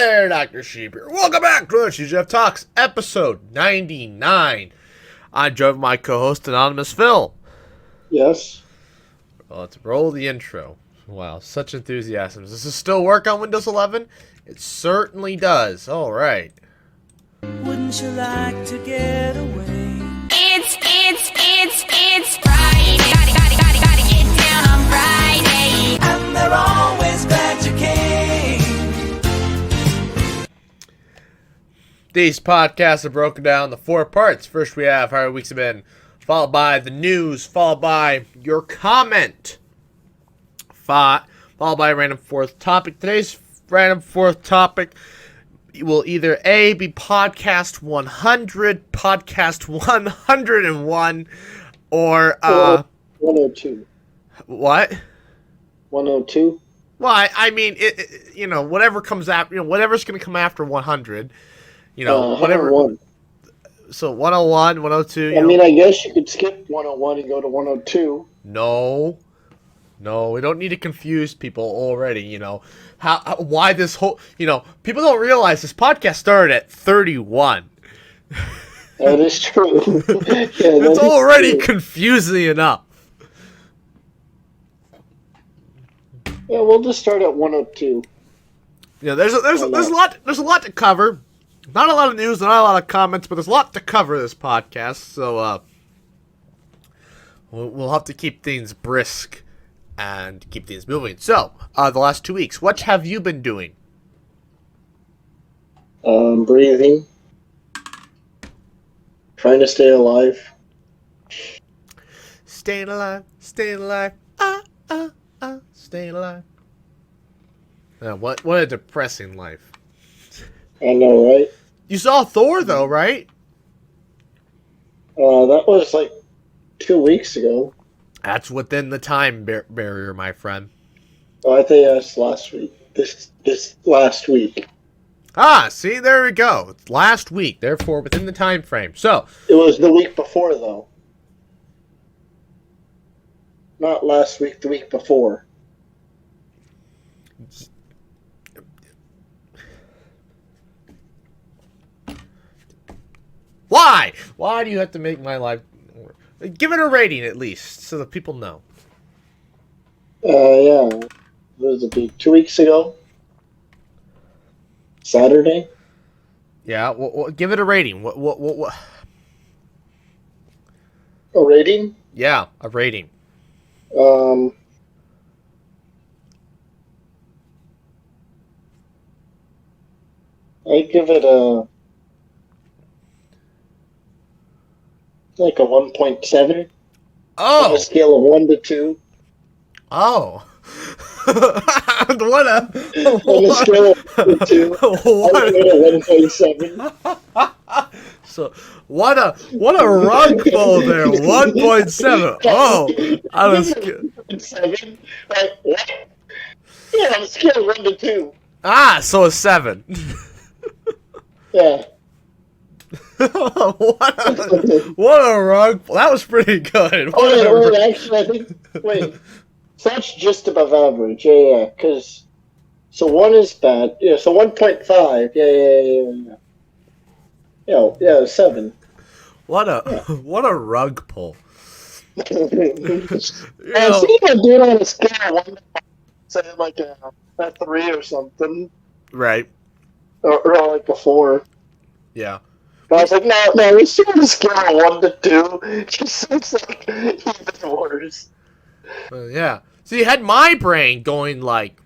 there, Dr. Sheep here. Welcome back to TGIF Talks, episode 99. I'm Joe, my co-host, Anonymous Phil. Yes. Well, let's roll the intro. Wow, such enthusiasm. Does this still work on Windows 11? It certainly does. All right. Wouldn't you like to get away? It's Friday. Gotta get down on Friday. And they're always glad you came. These podcasts are broken down into 4 parts. First, we have how our weeks have been, followed by the news, followed by your comment, followed by a random fourth topic. Today's random fourth topic will either A, be podcast 100, podcast 101, or 102. What? 102? Well, I mean, whatever comes after, whatever's going to come after 100, whatever. 101. So 101, 102. I guess you could skip 101 and go to 102. No, we don't need to confuse people already. Why this whole, people don't realize this podcast started at 31. That is true. It's already confusing enough. Yeah, we'll just start at 102. Yeah, there's a lot to cover. Not a lot of news, not a lot of comments, but there's a lot to cover this podcast. So we'll have to keep things brisk and keep things moving. So the last 2 weeks, what have you been doing? Breathing. Trying to stay alive. Staying alive, staying alive, staying alive. What a depressing life. I know, right? You saw Thor, though, right? That was like 2 weeks ago. That's within the time barrier, my friend. Oh, I think that's last week. This last week. Ah, see, there we go. It's last week, therefore within the time frame. So It was the week before, though. Not last week, the week before. why? Why do you have to make my life? Give it a rating at least, so that people know. Yeah. What was it, 2 weeks ago? Saturday? Yeah, well, give it a rating. What? A rating? Yeah, a rating. I give it a 1.7 on Oh, a scale of 1 to 2. oh. What a On a scale of 1 to 2, I what give it a 1.7. So what a rug pull there. 1.7. Oh, I was 1.7? What? Yeah, on a scale of 1 to 2. so a 7. Yeah. what a rug pull. That was pretty good. Wait, actually, I think, so that's just above average, yeah, because, so 1 is bad, yeah, so 1.5, yeah, 7. What a rug pull. I see I do it on a scale of 1 to 5, say like a 3 or something, Right. or like a 4. Yeah. But I was like, no, let's do it on a scale of 1 to 2, it just seems like even worse. Yeah. So you had my brain going like,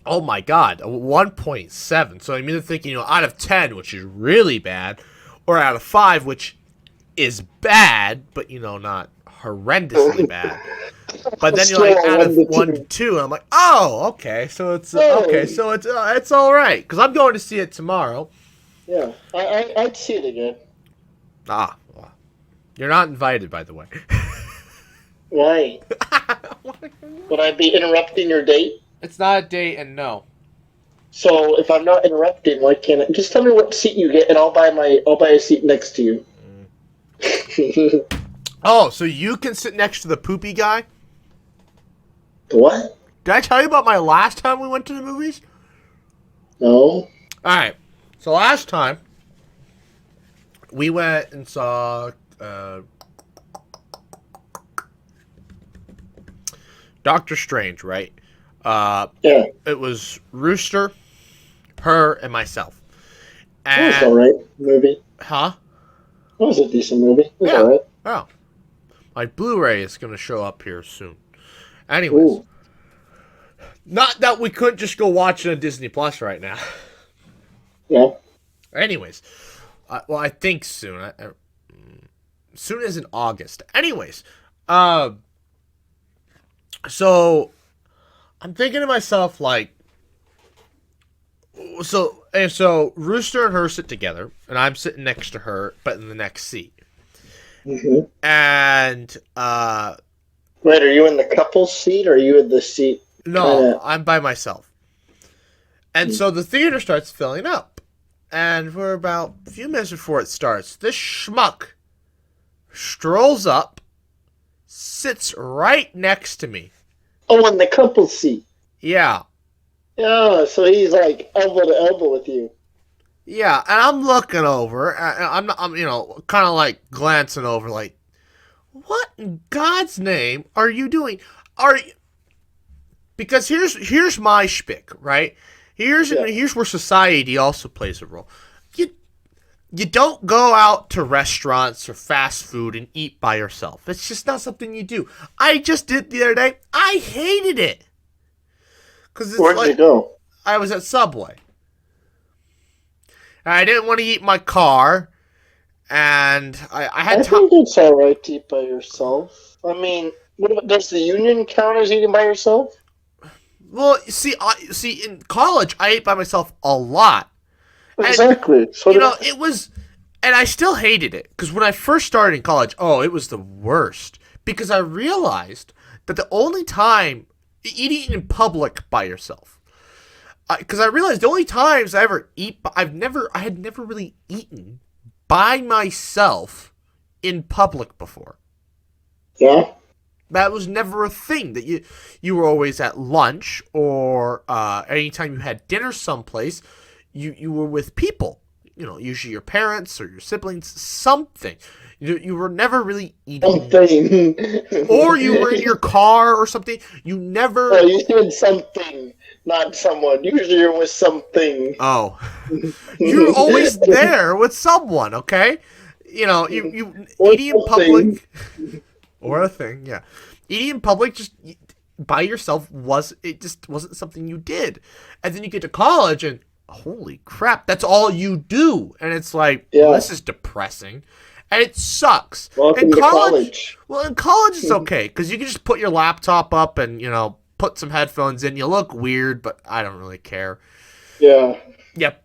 oh my god, a 1.7. So I'm either thinking, out of 10, which is really bad, or out of 5, which is bad, but not horrendously bad. But then you're like, out of 1 to 2, and I'm like, oh, okay, so it's it's all right, because I'm going to see it tomorrow. Yeah, I'd see it again. Ah, well, you're not invited, by the way. Why? Would I be interrupting your date? It's not a date, and no. So if I'm not interrupting, why can't I? Just tell me what seat you get, and I'll buy a seat next to you. Oh, so you can sit next to the poopy guy? What? Did I tell you about my last time we went to the movies? No. Alright. So last time, we went and saw Doctor Strange, right? Yeah. It was Rooster, her, and myself. That was And, alright movie. huh? That was a decent movie. It was Yeah. alright. Oh. My Blu-ray is going to show up here soon. Anyways. Ooh. Not that we couldn't just go watch it on Disney Plus right now. Yeah. Anyways. Well, I think soon. Soon as in August. Anyways. So, I'm thinking to myself, like, so Rooster and her sit together, and I'm sitting next to her, but in the next seat. Mm-hmm. And, Wait, are you in the couple seat or are you in the seat? no, Kinda... I'm by myself. And so the theater starts filling up. And for about a few minutes before it starts, this schmuck strolls up, sits right next to me. Oh, in the couple seat. Yeah. Yeah, so he's like elbow to elbow with you. Yeah, and I'm looking over, and I'm kind of like glancing over, like, what in God's name are you doing? Because here's my shtick, right? Here's where society also plays a role. You don't go out to restaurants or fast food and eat by yourself. It's just not something you do. I just did the other day. I hated it. Where'd you go? I was at Subway. I didn't want to eat in my car, and I had I think it's alright to eat by yourself. I mean, what about, does the union count as eating by yourself? Well, see, in college, I ate by myself a lot. Exactly. And, it was, and I still hated it, because when I first started in college, it was the worst, because I realized that the only time, eating in public by yourself, because I realized the only times I ever I had never really eaten by myself in public before. Yeah. That was never a thing. That you were always at lunch or anytime you had dinner someplace, you were with people. Usually your parents or your siblings, something. You were never really eating. Something. Or you were in your car or something. You never. Oh, you said something, not someone. Usually you're with something. Oh. You're always there with someone, okay? You eating in public. Or a thing, yeah. Eating in public just by yourself just wasn't something you did. And then you get to college and holy crap, that's all you do. And it's like, well, this is depressing. And it sucks. Welcome to college. Well, in college it's okay, because you can just put your laptop up and, put some headphones in. You look weird, but I don't really care. Yeah. Yep.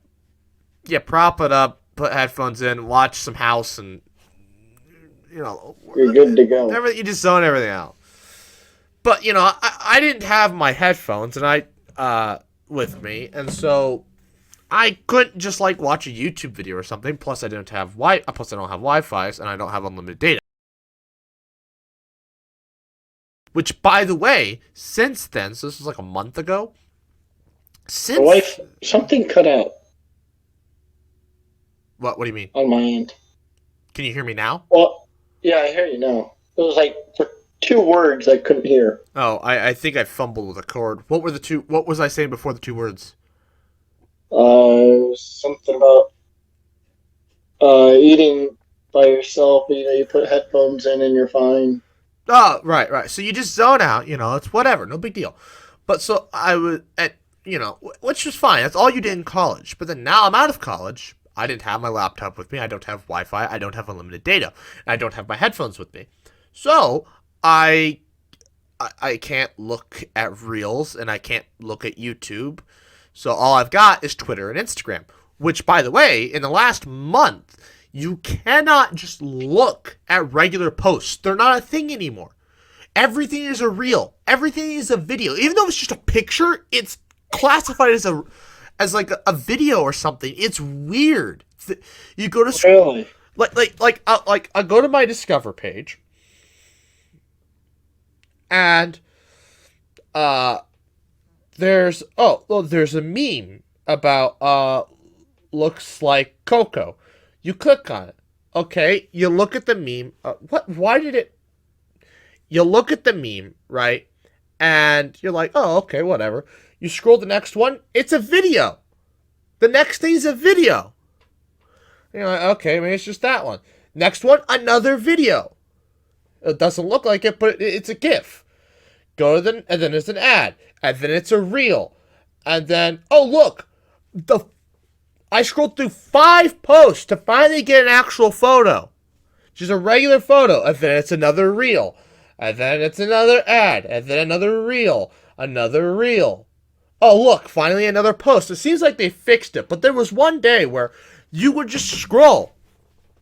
Yeah, prop it up, put headphones in, watch some House, and, you're good to go. You just zone everything out. But, I didn't have my headphones and with me, and so I couldn't just watch a YouTube video or something. Plus, I don't have Wi-Fi, and I don't have unlimited data. Which, by the way, since then, so this was like a month ago. Something cut out. What do you mean? On my end. Can you hear me now? Well, yeah, I hear you now. It was like for 2 words I couldn't hear. Oh, I think I fumbled with a chord. What was I saying before the 2 words? Something about eating by yourself. You put headphones in and you're fine. Oh, right. So you just zone out. It's whatever, no big deal. But so I was which was fine. That's all you did in college. But then now I'm out of college. I didn't have my laptop with me. I don't have Wi-Fi. I don't have unlimited data. And I don't have my headphones with me. So I can't look at Reels and I can't look at YouTube. So all I've got is Twitter and Instagram, which, by the way, in the last month, you cannot just look at regular posts. They're not a thing anymore. Everything is a reel. Everything is a video. Even though it's just a picture, it's classified as a video or something. It's weird. You go to really I go to my Discover page, and there's a meme about looks like Coco. You click on it. Okay, you look at the meme. What? Why did it? You look at the meme, right? And you're like, oh, okay, whatever. You scroll the next one. It's a video. The next thing's a video. You're like, okay, maybe it's just that one. Next one, another video. It doesn't look like it, but it's a GIF. Go to the, and then it's an ad, and then it's a reel, and then oh look, I scrolled through 5 posts to finally get an actual photo, just a regular photo, and then it's another reel, and then it's another ad, and then another reel, another reel. Oh look, finally another post. It seems like they fixed it, but there was one day where you would just scroll.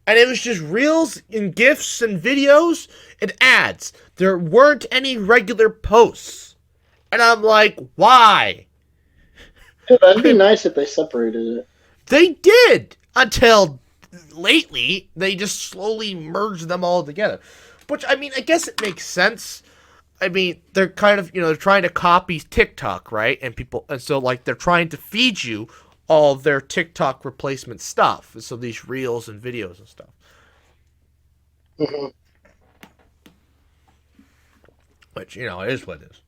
And it was just reels and GIFs and videos and ads. There weren't any regular posts. And I'm like, why? Yeah, that'd be nice if they separated it. They did! Until lately, they just slowly merged them all together. Which, I mean, I guess it makes sense. I mean, they're kind of, they're trying to copy TikTok, right? And so, like, they're trying to feed you all of their TikTok replacement stuff. So these reels and videos and stuff. Mm-hmm. Which, it is what it is.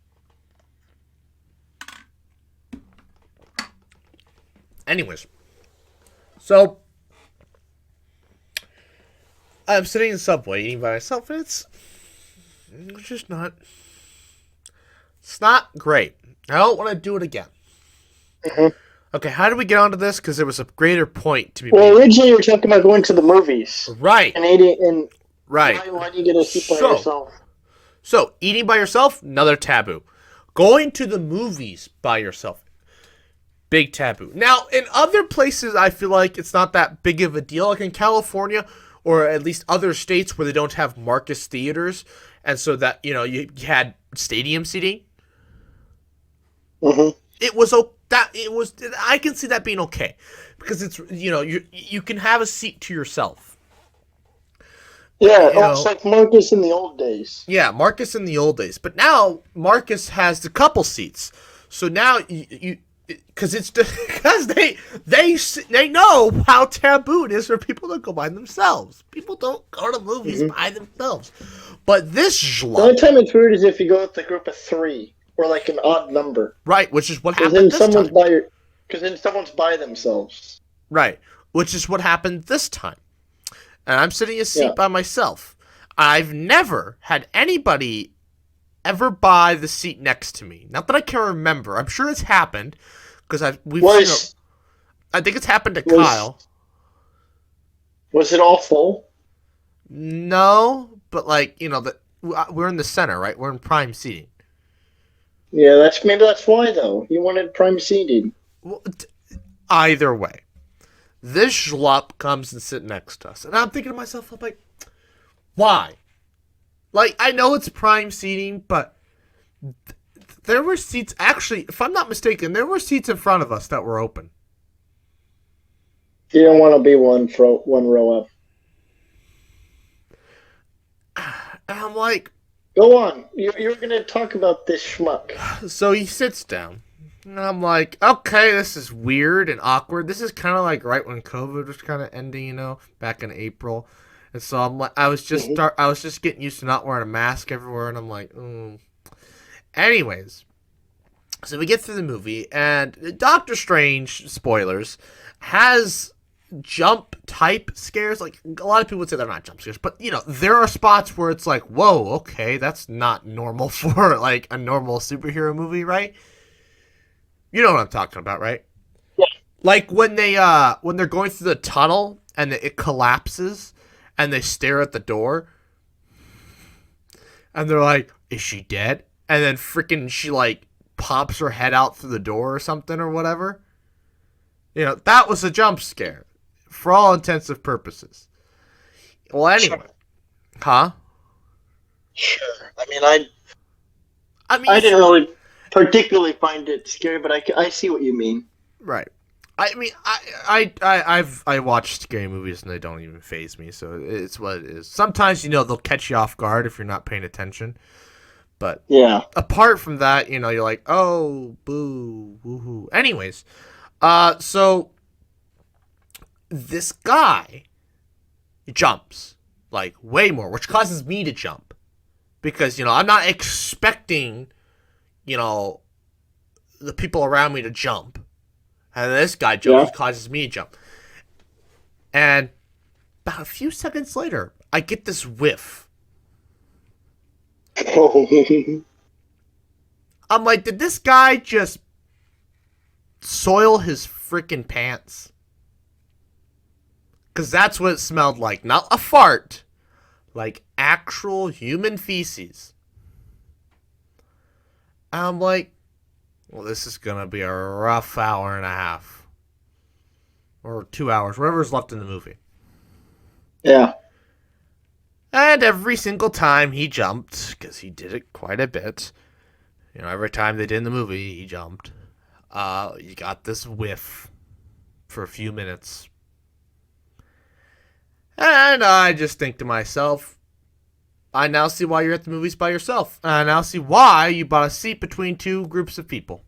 Anyways. So, I'm sitting in the subway eating by myself, and it's just not... It's not great. I don't want to do it again. Mm-hmm. Okay, how did we get onto this? Because there was a greater point to be made. Well, made. originally you were talking about going to the movies. Right. And eating, and right. Why do you get a seat by yourself? So, eating by yourself, another taboo. Going to the movies by yourself, big taboo. Now, in other places, I feel like it's not that big of a deal. Like in California, or at least other states where they don't have Marcus theaters, and so that, you had stadium seating. Mm-hmm. I can see that being okay, because it's, you can have a seat to yourself. Yeah, it's like Marcus in the old days. Yeah, Marcus in the old days. But now Marcus has the couple seats. So now because they know how taboo it is for people to go by themselves. People don't go to movies by themselves. But this schlub, the only time it's weird is if you go with a group of 3 or like an odd number. Right, which is what happened this time. Because then someone's by themselves. Right, which is what happened this time. And I'm sitting in a seat by myself. I've never had anybody ever buy the seat next to me. Not that I can remember. I'm sure it's happened because I think it's happened to Kyle. Was it all full? No, but we're in the center, right? We're in prime seating. Yeah, maybe that's why though. You wanted prime seating. Well, either way. This schlup comes and sits next to us. And I'm thinking to myself, I'm like, why? Like, I know it's prime seating, but there were seats, actually, if I'm not mistaken, there were seats in front of us that were open. You don't want to be one row up. And I'm like... Go on. You're going to talk about this schmuck. So he sits down. And I'm like, okay, this is weird and awkward. This is kind of like right when COVID was kind of ending, back in April. And so I'm like, I was just getting used to not wearing a mask everywhere, and I'm like, Anyways, so we get through the movie, and Doctor Strange, spoilers, has jump type scares. Like, a lot of people would say they're not jump scares, but there are spots where it's like, whoa, okay, that's not normal for like a normal superhero movie, right? You know what I'm talking about, right? Yeah. Like when they're going through the tunnel and it collapses and they stare at the door and they're like, is she dead? And then freaking she like pops her head out through the door or something or whatever. That was a jump scare for all intents and purposes. Well, anyway. Sure. Huh? Sure. I didn't really particularly find it scary, but I see what you mean. Right. I mean, I watched scary movies and they don't even faze me, so it's what it is. Sometimes they'll catch you off guard if you're not paying attention, but yeah. Apart from that, you're like, oh, boo, woohoo. Anyways, So this guy jumps like way more, which causes me to jump because I'm not expecting the people around me to jump, and this guy jumps, causes me to jump, and about a few seconds later, I get this whiff. I'm like, did this guy just soil his freaking pants? Because that's what it smelled like. Not a fart. Like actual human feces. I'm like, well, this is going to be a rough hour and a half. Or 2 hours. Whatever's left in the movie. Yeah. And every single time he jumped, because he did it quite a bit. Every time they did in the movie, he jumped. You got this whiff for a few minutes. And I just think to myself, I now see why you're at the movies by yourself. And I now see why you bought a seat between two groups of people.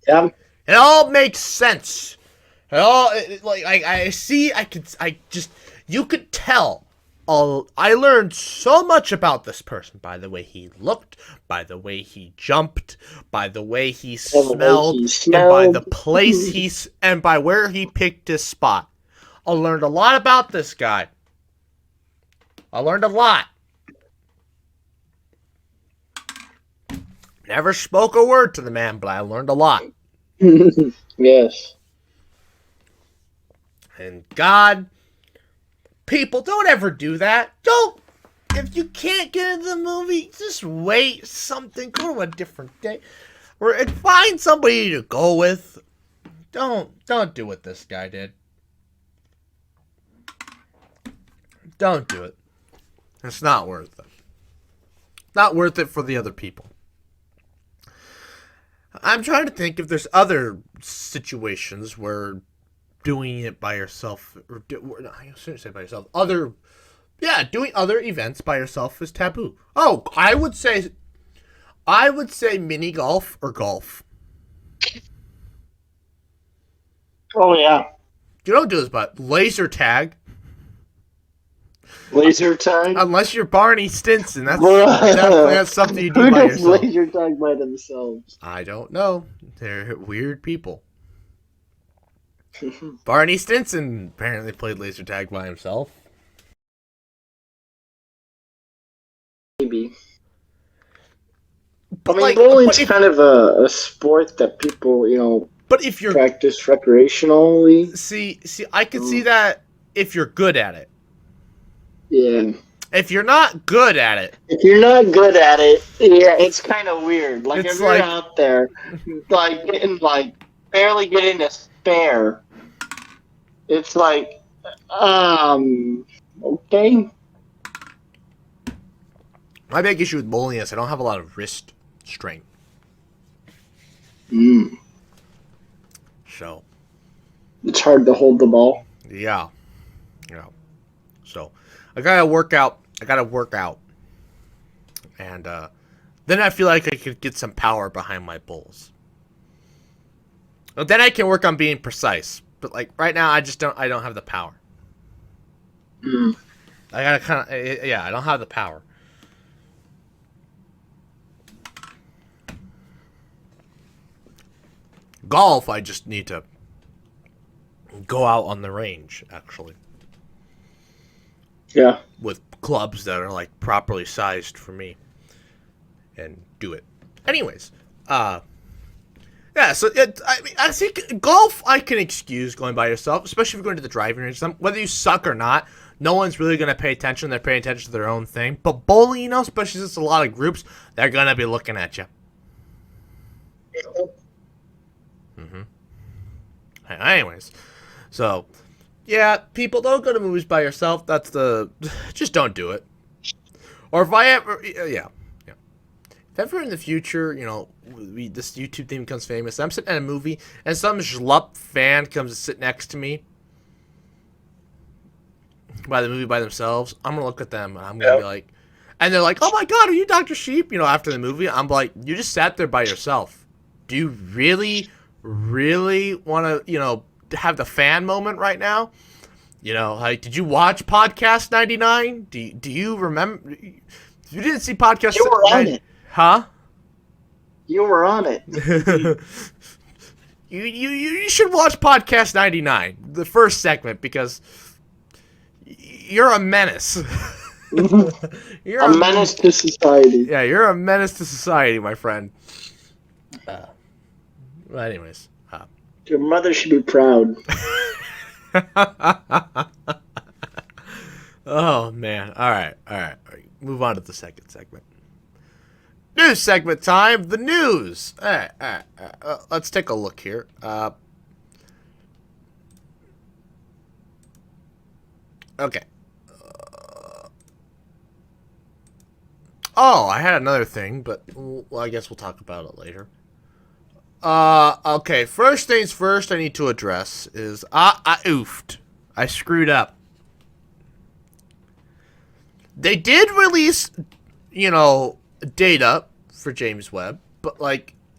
Yeah. It all makes sense. It all, you could tell. I learned so much about this person by the way he looked, by the way he jumped, by the way he smelled, and by the place and by where he picked his spot. I learned a lot about this guy. I learned a lot. Never spoke a word to the man, but I learned a lot. Yes. And God, people, don't ever do that. If you can't get into the movie, just wait something. Go to a different day. And find somebody to go with. Don't do what this guy did. Don't do it. It's not worth it. Not worth it for the other people. I'm trying to think if there's other situations where doing it by yourself, I shouldn't say by yourself, doing other events by yourself is taboo. Oh, I would say mini golf or golf. Oh, yeah. You don't do this, but definitely Laser tag? unless you're Barney Stinson, that's something you do Who by does yourself. laser tag by themselves? I don't know. They're weird people. Barney Stinson apparently played laser tag by himself. Maybe. But bowling's kind of a sport that people, but if you're practice recreationally. see, I can see that if you're good at it. Yeah. If you're not good at it, yeah, it's kind of weird. Like It's if you're out there, barely getting a spare, it's like, okay. my big issue with bowling is I don't have a lot of wrist strength. So, It's hard to hold the ball. yeah. So, I gotta work out. And then I feel like I could get some power behind my bowls. But then I can work on being precise. But right now, I don't have the power. I gotta I don't have the power. Golf, I just need to go out on the range, actually. Yeah. With clubs that are properly sized for me. And do it. Anyways, so I think golf I can excuse going by yourself, especially if you're going to the driving range. Whether you suck or not, no one's really going to pay attention. They're paying attention to their own thing. But bowling, especially since it's a lot of groups, they're going to be looking at you. Anyways, so yeah, people, don't go to movies by yourself. Just don't do it. Or if I ever, yeah. If ever in the future, this YouTube thing becomes famous, I'm sitting at a movie and some schlup fan comes to sit next to me by the movie by themselves, I'm gonna look at them and I'm gonna be like, and they're like, "Oh my God, are you Dr. Sheep?" After the movie, I'm like, "You just sat there by yourself. do you really, really want to, have the fan moment right now? Like, did you watch Podcast 99? Do you remember? You didn't see Podcast You were on it. Huh? You were on it. You should watch Podcast 99, the first segment, because you're a menace. You're A menace to society. Yeah, you're a menace to society, my friend. Well, anyways. Your mother should be proud. Oh, man. All right. Move on to the second segment. News segment time. The news. All right. Let's take a look here. Okay. I had another thing, but I guess we'll talk about it later. Okay. First things first I need to address is I oofed. I screwed up. They did release, data for James Webb, but,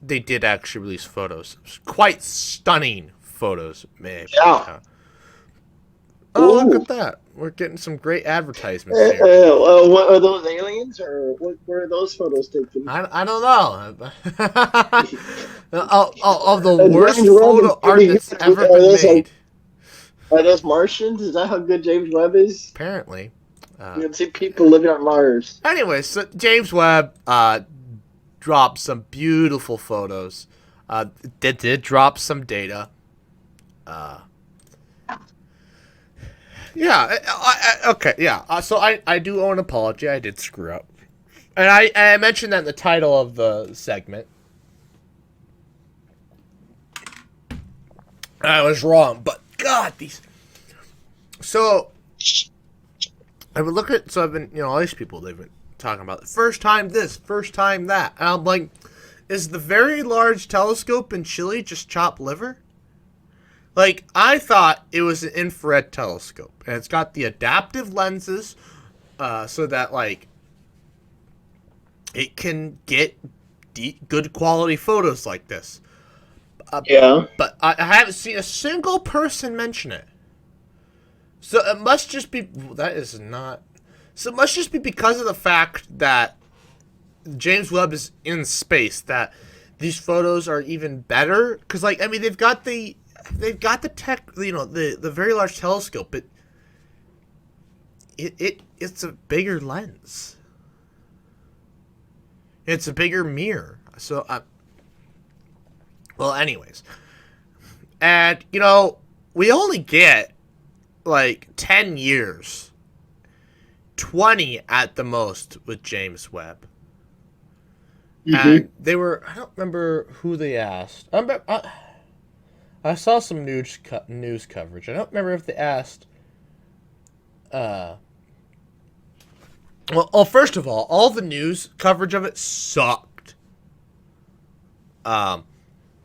they did actually release photos. Quite stunning photos, maybe. Yeah. Oh, look at that. We're getting some great advertisements here. What are those aliens, or where are those photos taken? I don't know. Of the worst James Webb photo is art pretty that's good. ever Are been those, made. Are those Martians? Is that how good James Webb is? Apparently. You can see people living on Mars. Anyways, so James Webb dropped some beautiful photos. They did drop some data. Okay, yeah. So I do owe an apology. I did screw up. And I mentioned that in the title of the segment. I was wrong, but God, these... So... I would look at, so I've been, all these people, they've been talking about, first time this, first time that. And I'm like, is the Very Large Telescope in Chile just chopped liver? Like, I thought it was an infrared telescope. And it's got the adaptive lenses so that, it can get good quality photos like this. Yeah. But I haven't seen a single person mention it. So it must just be... That is not... So it must just be because of the fact that James Webb is in space that these photos are even better. Because, they've got the tech... the Very Large Telescope, but it's a bigger lens. It's a bigger mirror. So, well, anyways. And, we only get... 10 years. 20 at the most with James Webb. Mm-hmm. And they were... I don't remember who they asked. I saw some news coverage. I don't remember if they asked... Well, first of all the news coverage of it sucked.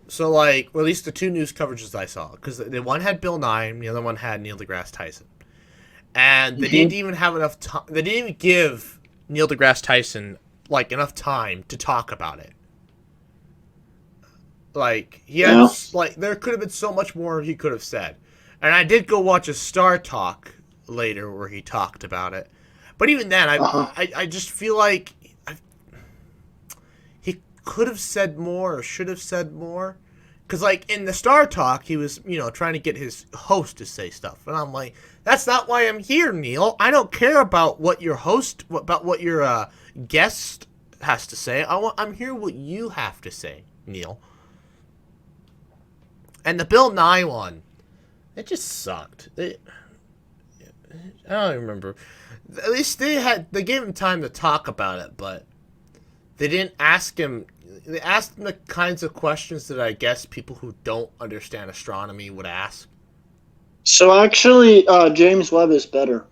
So, at least the two news coverages I saw, because the one had Bill Nye, and the other one had Neil deGrasse Tyson. And they didn't even have enough time. They didn't even give Neil deGrasse Tyson, enough time to talk about it. He had, there could have been so much more he could have said. And I did go watch a Star Talk later where he talked about it. But even then, I just feel like he could have said more or should have said more. Because, in the Star Talk, he was, trying to get his host to say stuff. And I'm like, that's not why I'm here, Neil. I don't care about what your guest has to say. I'm here what you have to say, Neil. And the Bill Nye one, it just sucked. I don't even remember. At least they gave him time to talk about it, but they didn't ask him. They asked him the kinds of questions that I guess people who don't understand astronomy would ask. So actually, James Webb is better.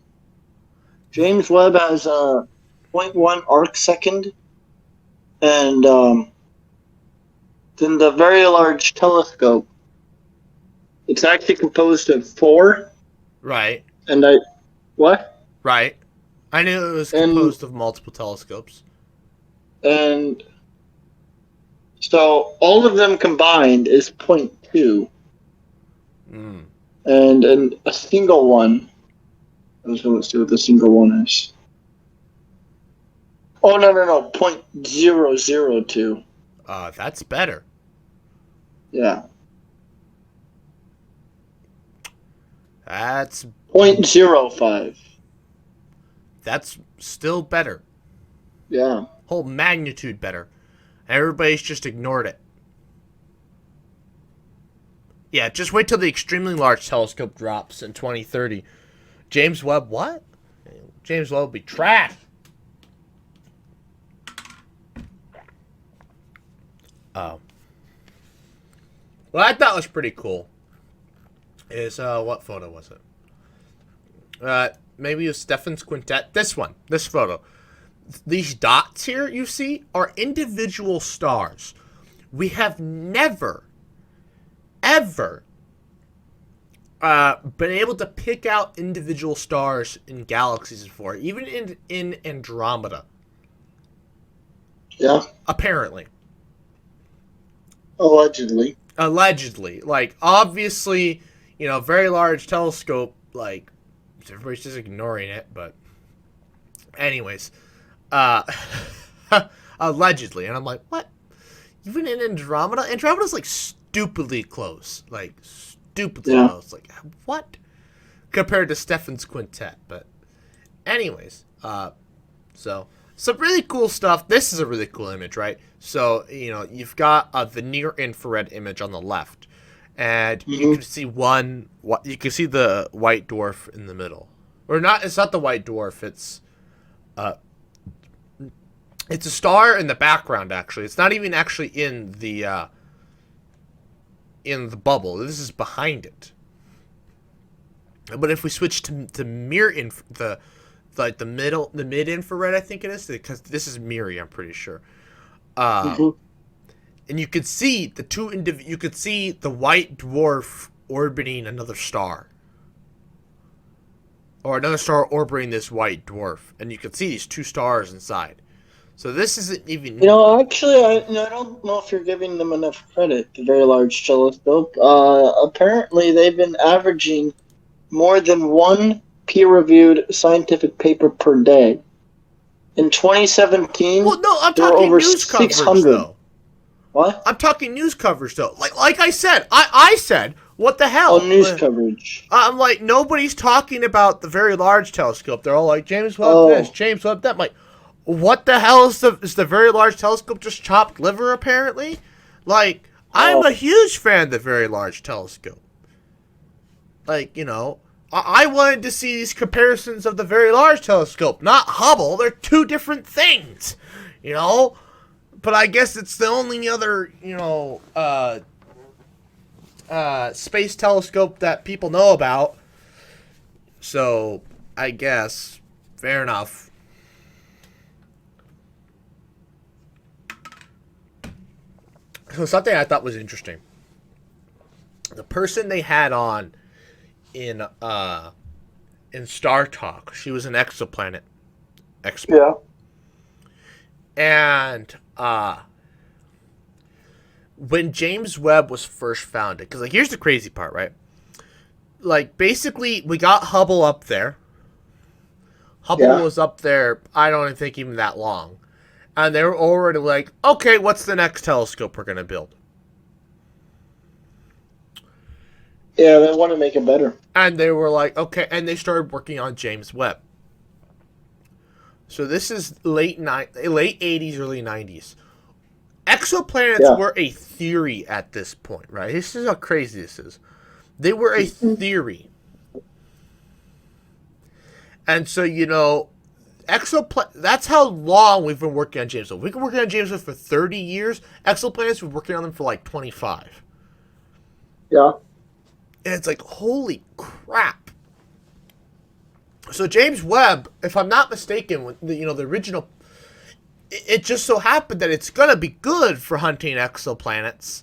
James Webb has a 0.1 arc second, and then the Very Large Telescope. It's actually composed of 4. Right. And what? Right. I knew it was composed of multiple telescopes. And So all of them combined is 0.2. Mm. And a single one. Let's see what the single one is. Oh, no. 0.002. That's better. Yeah. That's 0.05. That's still better. Yeah. Whole magnitude better. Everybody's just ignored it. Yeah, just wait till the extremely large telescope drops in 2030. James Webb, what? James Webb will be trash. Oh. What I thought was pretty cool is, what photo was it? Maybe it was Stefan's Quintet. This one. This photo. These dots here you see are individual stars. We have never, ever been able to pick out individual stars in galaxies before, even in Andromeda. Yeah. Apparently. Allegedly. Allegedly. Like, obviously, very large telescope, like, everybody's just ignoring it, but anyways. Allegedly. And I'm like, what? Even in Andromeda? Andromeda's, like, stupidly close. Like, stupidly close. Like, what? Compared to Stefan's Quintet. But anyways, so some really cool stuff. This is a really cool image, right? So, you've got the near-infrared image on the left. And you can see you can see the white dwarf in the middle. Or not, it's not the white dwarf, it's a star in the background, actually. It's not even actually in the bubble. This is behind it. But if we switch to the mid-infrared, I think it is, because this is Miri, I'm pretty sure. And you could see you could see the white dwarf orbiting another star. Or another star orbiting this white dwarf. And you could see these two stars inside. So this isn't even... Actually, I don't know if you're giving them enough credit, the Very Large Telescope. Apparently, they've been averaging more than one peer-reviewed scientific paper per day. In 2017, well, no, I'm there were talking over news 600. coverage, though. What? I'm talking news coverage, though. Like I said, I said, what the hell? Oh, news coverage. I'm like, nobody's talking about the Very Large Telescope. They're all like, James Webb this, James Webb that. I'm like, what the hell is the Very Large Telescope just chopped liver, apparently? Like, I'm a huge fan of the Very Large Telescope. Like, I wanted to see these comparisons of the Very Large Telescope, not Hubble. They're two different things, But I guess it's the only other, space telescope that people know about. So, I guess, fair enough. So, something I thought was interesting. The person they had on in Star Talk, she was an exoplanet expert. Yeah. And when James Webb was first founded, because here's the crazy part, right? Like, basically, we got Hubble up there. Hubble was up there, I don't think even that long. And they were already like, okay, what's the next telescope we're going to build? Yeah, they want to make it better. And they were like, okay, and they started working on James Webb. So this is late 80s, early 90s. Exoplanets were a theory at this point, right? This is how crazy this is. They were a theory. And so, that's how long we've been working on James Webb. We've been working on James Webb for 30 years. Exoplanets, we've been working on them for 25. Yeah. And it's like, holy crap. So James Webb, if I'm not mistaken, the original, it just so happened that it's going to be good for hunting exoplanets.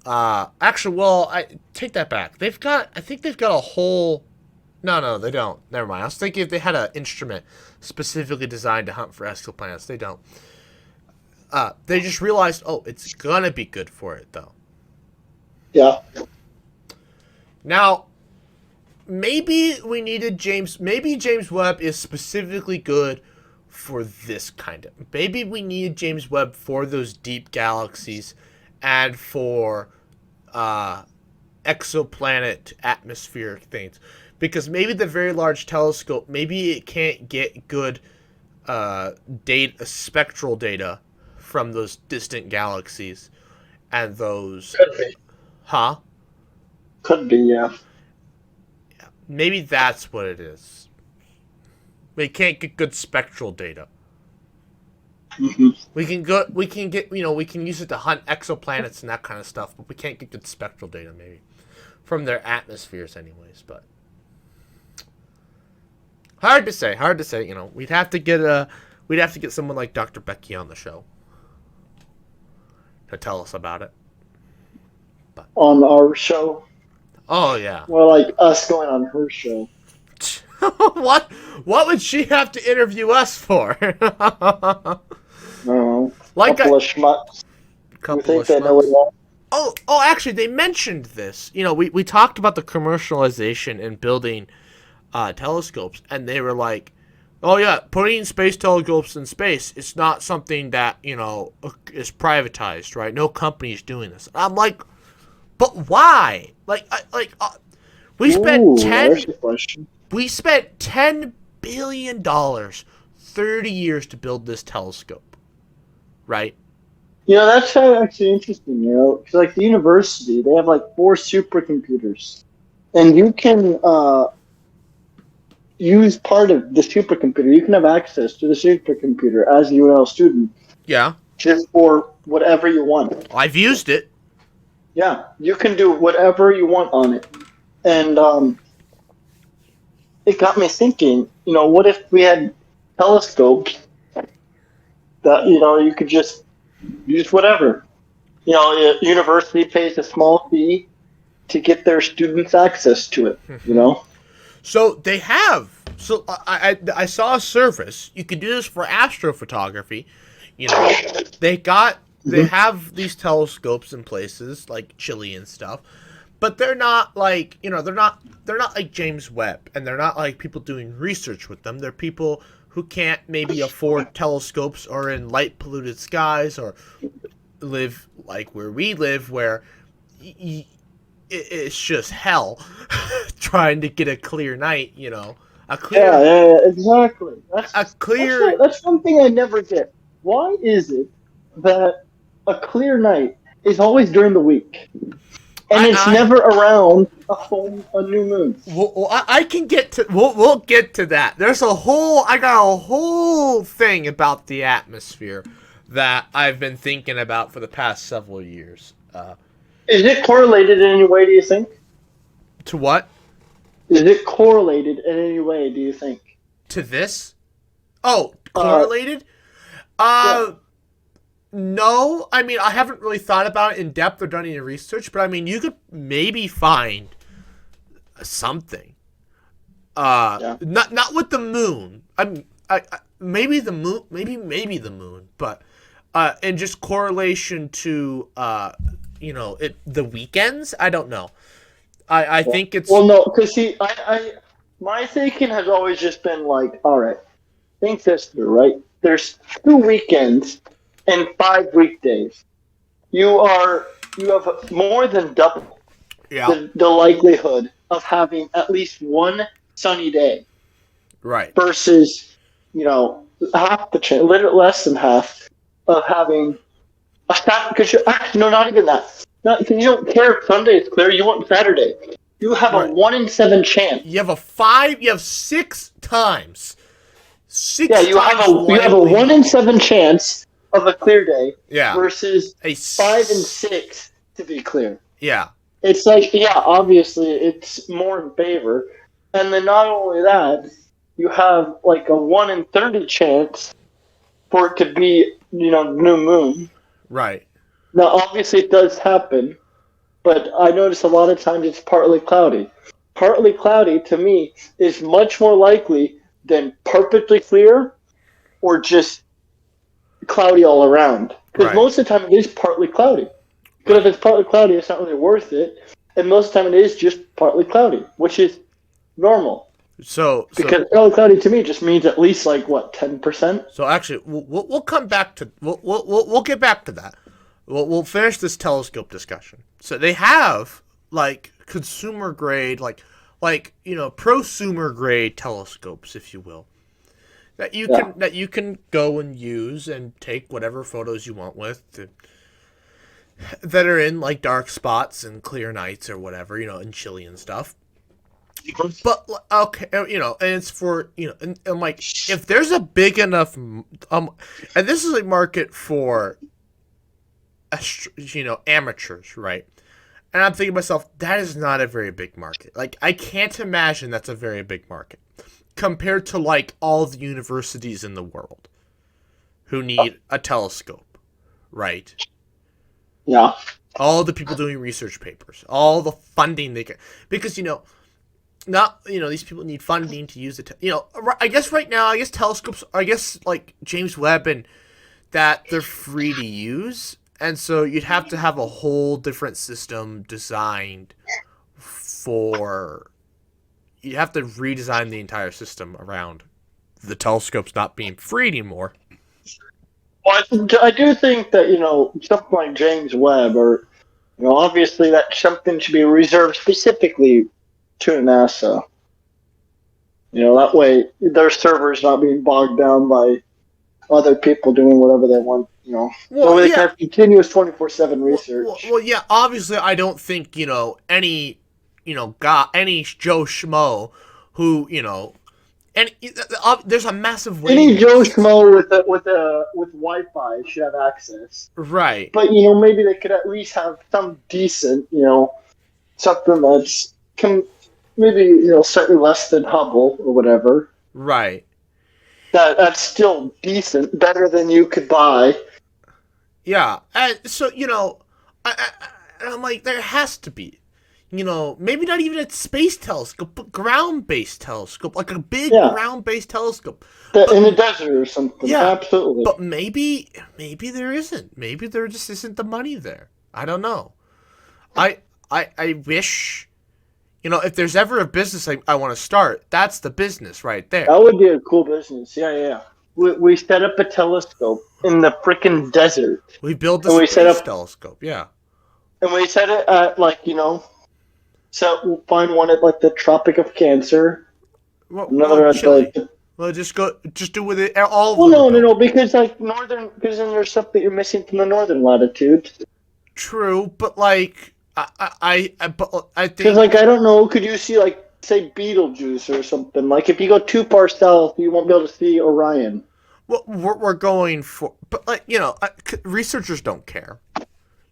Actually, well, I take that back. I think they've got a whole... No, they don't. Never mind. I was thinking if they had an instrument specifically designed to hunt for exoplanets. They don't. They just realized, oh, it's gonna be good for it though. Yeah. Now, maybe we needed James. Maybe James Webb is specifically good for this kind of. Maybe we needed James Webb for those deep galaxies, and for exoplanet atmospheric things, because maybe the Very Large Telescope, maybe it can't get good spectral data from those distant galaxies, and those. Could be. Huh? Could be, yeah. Maybe that's what it is. We can't get good spectral data. Mm-hmm. We can get, we can use it to hunt exoplanets and that kind of stuff, but we can't get good spectral data maybe from their atmospheres anyways, but hard to say, we'd have to get someone like Dr. Becky on the show to tell us about it. But On our show. oh yeah. Well, like us going on her show. What would she have to interview us for? Like couple of schmucks. You think they know it all? Oh, actually, they mentioned this. We talked about the commercialization and building telescopes, and they were like, oh yeah, putting space telescopes in space, it's not something that, is privatized, right? No company's doing this. I'm like, but why? We spent $10 billion 30 years to build this telescope, right? That's actually interesting, because like the university, they have like 4 supercomputers, and you can use part of the supercomputer. You can have access to the supercomputer as a UNL student. Yeah. Just for whatever you want. I've used it. Yeah, you can do whatever you want on it. And it got me thinking, what if we had telescopes that, you could just use whatever. A university pays a small fee to get their students access to it, So they have. So I saw a service. You could do this for astrophotography. They have these telescopes in places like Chile and stuff, but they're not like they're not like James Webb, and they're not like people doing research with them. They're people who can't maybe afford telescopes, or in light polluted skies, or live like where we live, where it's just hell trying to get a clear night. Yeah, exactly. Clear. That's one thing I never get. Why is it that a clear night is always during the week, and it's never around a new moon? Well, I can get to. We'll get to that. I got a whole thing about the atmosphere that I've been thinking about for the past several years. Is it correlated in any way, do you think? To what? Is it correlated in any way, do you think? To this? Oh, correlated? Yeah. No. I mean, I haven't really thought about it in depth or done any research, but I mean, you could maybe find something. Not with the moon. Maybe the moon, maybe the moon, but and just correlation to the weekends. I don't know. I think it's no, because see, my thinking has always just been like, all right, think this through, right? There's 2 weekends and 5 weekdays. You have more than double the likelihood of having at least one sunny day, right? Versus half the chance, little less than half of having a because not even that. Because you don't care if Sunday is clear. You want Saturday. You have a 1 in 7 chance. You have 6 times. You have a 1 in 7 chance of a clear day. Yeah. Versus a 5 in 6 to be clear. Yeah. It's like, obviously it's more in favor, and then not only that, you have like a 1 in 30 chance for it to be new moon. Right. Now, obviously, it does happen, but I notice a lot of times it's partly cloudy. Partly cloudy, to me, is much more likely than perfectly clear or just cloudy all around. Because Right. most of the time it is partly cloudy. But if it's partly cloudy, it's not really worth it. And most of the time it is just partly cloudy, which is normal. Because partly cloudy to me just means at least 10%. So actually, we'll come back to we'll get back to that. We'll finish this telescope discussion. So they have consumer grade, prosumer grade telescopes, if you will, that you can go and use and take whatever photos you want with, that are in dark spots and clear nights or whatever, and chilly and stuff. But okay, and it's for and if there's a big enough and this is a market for amateurs, right? And I'm thinking to myself, that is not a very big market. I can't imagine that's a very big market compared to all the universities in the world who need a telescope, right? Yeah. All the people doing research papers, all the funding they get, because these people need funding to use it. I guess right now, telescopes, James Webb and that, they're free to use. And so you'd have to have a whole different system designed for... You'd have to redesign the entire system around the telescopes not being free anymore. Well, I do think that, something like James Webb, or, obviously that something should be reserved specifically to NASA. That way their server's not being bogged down by other people doing whatever they want, Well, they can have continuous 24/7 research. Well, yeah, obviously I don't think, any, any Joe Schmo who, and there's a massive waiting Any Joe Schmo with Wi-Fi should have access. Right. But, maybe they could at least have some decent, something that's maybe, slightly less than Hubble or whatever. Right. That's still decent, better than you could buy. Yeah, and so I'm like, there has to be, maybe not even a space telescope, but ground-based telescope, like a big ground-based telescope. In the desert or something. Yeah, absolutely. But maybe there isn't. Maybe there just isn't the money there. I don't know. I wish. If there's ever a business I want to start, that's the business right there. That would be a cool business. Yeah. We set up a telescope in the freaking desert. We build a space telescope, yeah. And we set it at, so we'll find one at, the Tropic of Cancer. Another at Chile. Just do with it all. Well, no, because, because then there's stuff that you're missing from the northern latitude. True, but, I think... Because, I don't know, could you see, say, Betelgeuse or something? If you go too far south, you won't be able to see Orion. Well, we're going for... But, researchers don't care.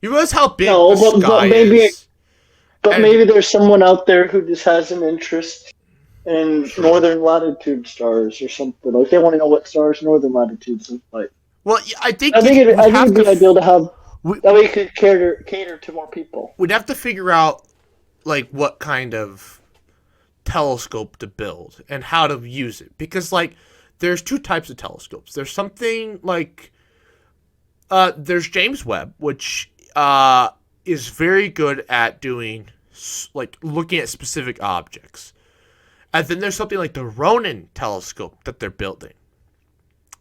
You realize how big the sky is? But maybe there's someone out there who just has an interest in northern latitude stars or something. They want to know what stars northern latitudes look like. Well, I think it'd be ideal to have... that way you could cater to more people. We'd have to figure out, what kind of telescope to build and how to use it. Because, there's two types of telescopes. There's something there's James Webb, which is very good at doing, looking at specific objects. And then there's something like the Ronin telescope that they're building.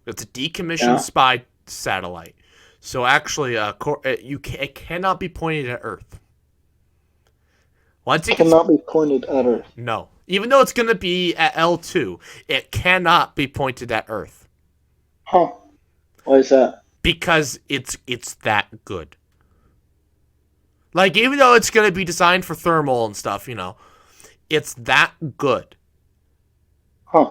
It's a decommissioned spy satellite. So actually, it cannot be pointed at Earth. It cannot be pointed at Earth. No. Even though it's going to be at L2, it cannot be pointed at Earth. Huh. Why is that? Because it's that good. Even though it's going to be designed for thermal and stuff, it's that good. Huh.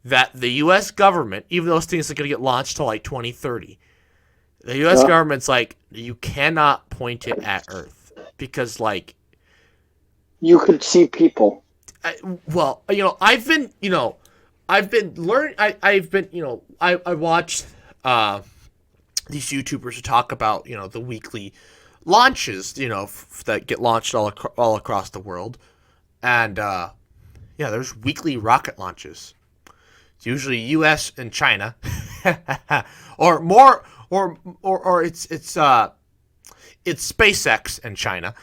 That the U.S. government, even though this thing isn't going to get launched till 2030, the U.S. government's you cannot point it at Earth. Because, you could see people. I watched these YouTubers who talk about, the weekly launches, that get launched all across the world. And, there's weekly rocket launches. It's usually U.S. and China. or more, or it's SpaceX and China.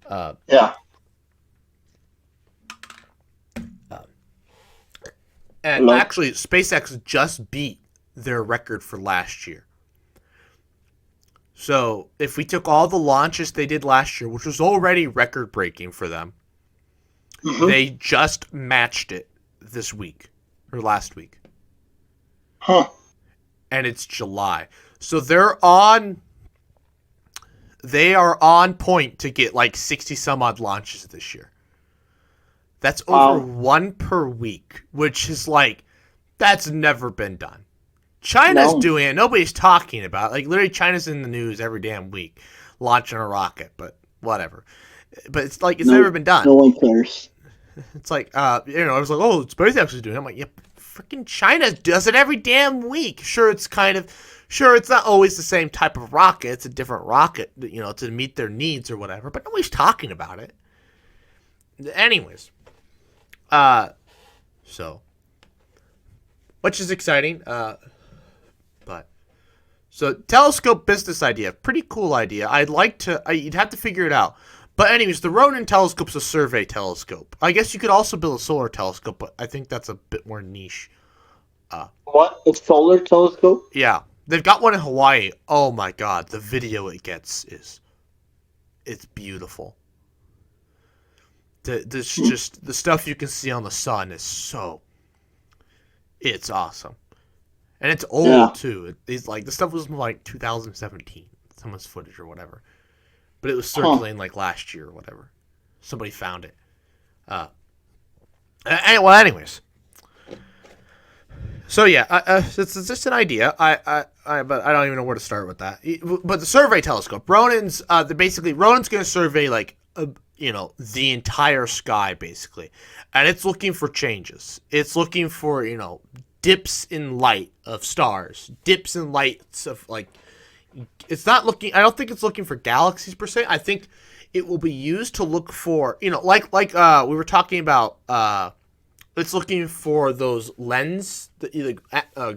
Yeah. And Hello? actually, SpaceX just beat their record for last year. So if we took all the launches they did last year, which was already record breaking for them, they just matched it this week or last week. Huh. And it's July. So they are on point to get like 60 some odd launches this year. That's over one per week, which is like, that's never been done. China's doing it. Nobody's talking about it. Like, literally, China's in the news every damn week, launching a rocket, but whatever. But it's like, it's never been done. No one cares. It's like, I was like, oh, SpaceX is doing it. I'm like, yeah, freaking China does it every damn week. Sure, it's not always the same type of rocket. It's a different rocket, to meet their needs or whatever, but nobody's talking about it. Anyways. So, which is exciting, so telescope business idea, pretty cool idea. You'd have to figure it out. But anyways, the Ronin telescope's a survey telescope. I guess you could also build a solar telescope, but I think that's a bit more niche. What? A solar telescope? Yeah, they've got one in Hawaii. Oh my god, the video it gets it's beautiful. Just the stuff you can see on the sun is it's awesome, and it's old too. It's like the stuff was from like 2017, someone's footage or whatever, but it was circulating like last year or whatever. Somebody found it. Anyways, so yeah, it's just an idea. But I don't even know where to start with that. But the survey telescope, Ronin's Ronin's going to survey like the entire sky basically, and it's looking for changes. It's looking for dips in light of stars, dips in lights of like. It's not looking. I don't think it's looking for galaxies per se. I think it will be used to look for like we were talking about. It's looking for those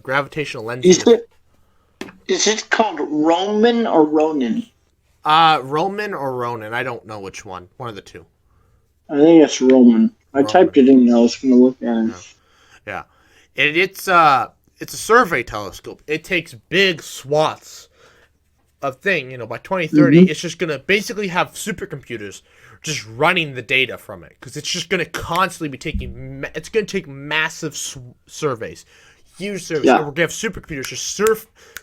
gravitational lenses. Is it called Roman or Ronin? Roman or Ronin. I don't know which one. One of the two. I think it's Roman. I typed it in. I was going to look at it. Yeah. And it's a survey telescope. It takes big swaths of thing. By 2030, it's just going to basically have supercomputers just running the data from it, because it's just going to constantly be it's going to take massive surveys, huge surveys. We're going to have supercomputers just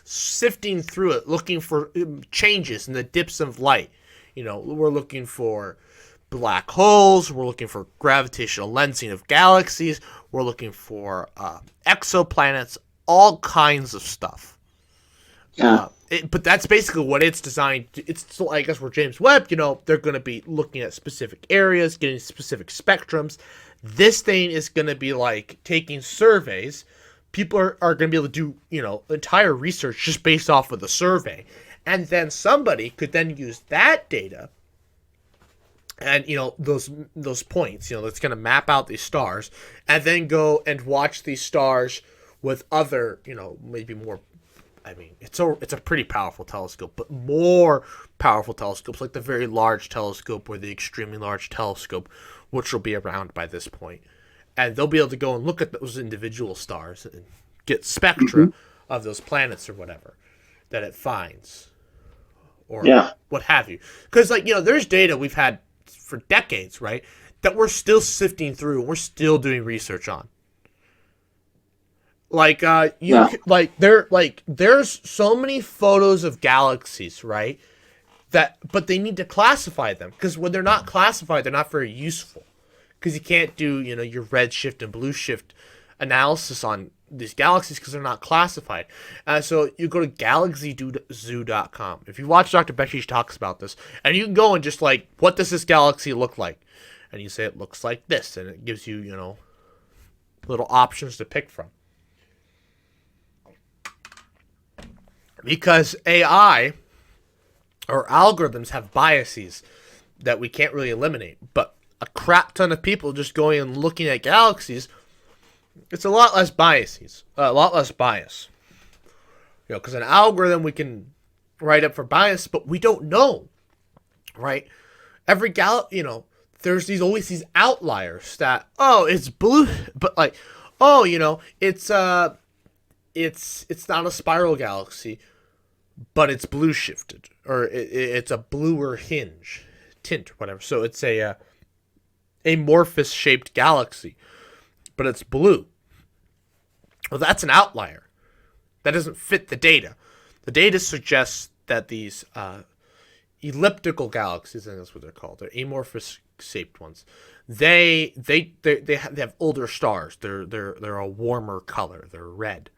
sifting through it, looking for changes in the dips of light. We're looking for black holes. We're looking for gravitational lensing of galaxies. We're looking for exoplanets, all kinds of stuff. Yeah. But that's basically what it's designed to. It's still, I guess, where James Webb, they're going to be looking at specific areas, getting specific spectrums. This thing is going to be like taking surveys. People are going to be able to do, entire research just based off of the survey. And then somebody could then use that data and, those points, that's going to map out these stars, and then go and watch these stars with other, maybe more. I mean, it's a pretty powerful telescope, but more powerful telescopes like the Very Large Telescope or the Extremely Large Telescope, which will be around by this point. And they'll be able to go and look at those individual stars and get spectra of those planets or whatever that it finds, or what have you. Because, there's data we've had for decades, right, that we're still sifting through and we're still doing research on. There's so many photos of galaxies, right? But they need to classify them, because when they're not classified, they're not very useful. Because you can't do, your red shift and blue shift analysis on these galaxies because they're not classified. So you go to galaxyzoo.com. If you watch Dr. Becky, she talks about this, and you can go and just what does this galaxy look like? And you say it looks like this, and it gives you, little options to pick from. Because AI or algorithms have biases that we can't really eliminate. But a crap ton of people just going and looking at galaxies It's a lot less biases. A lot less bias. You know, because an algorithm we can write up for bias, but we don't know, right? Every you know, there's always these outliers that, oh, it's blue, but like, oh, you know, it's not a spiral galaxy, but it's blue shifted, or it's a bluer tint, or whatever. So it's a amorphous shaped galaxy, but it's blue. Well, that's an outlier. That doesn't fit the data. The data suggests that these elliptical galaxies, and that's what they're called, they're amorphous shaped ones. They have older stars. They're a warmer color. They're red.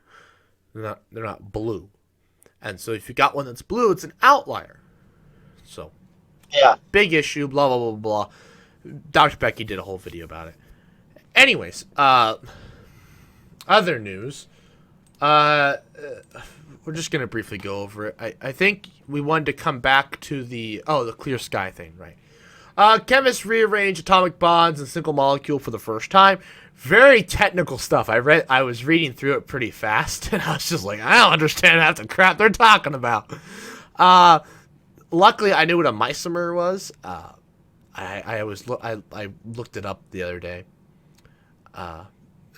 They're not blue. And so if you got one that's blue, it's an outlier. So Yeah. big issue. Blah blah blah blah. Dr. Becky did a whole video about it. Anyways, other news. We're just gonna briefly go over it. I think we wanted to come back to the clear sky thing, right? Chemists rearrange atomic bonds in single molecule for the first time. Very technical stuff. I was reading through it pretty fast, and I was just like, I don't understand half the crap they're talking about. Luckily, I knew what a isomer was. I looked it up the other day, and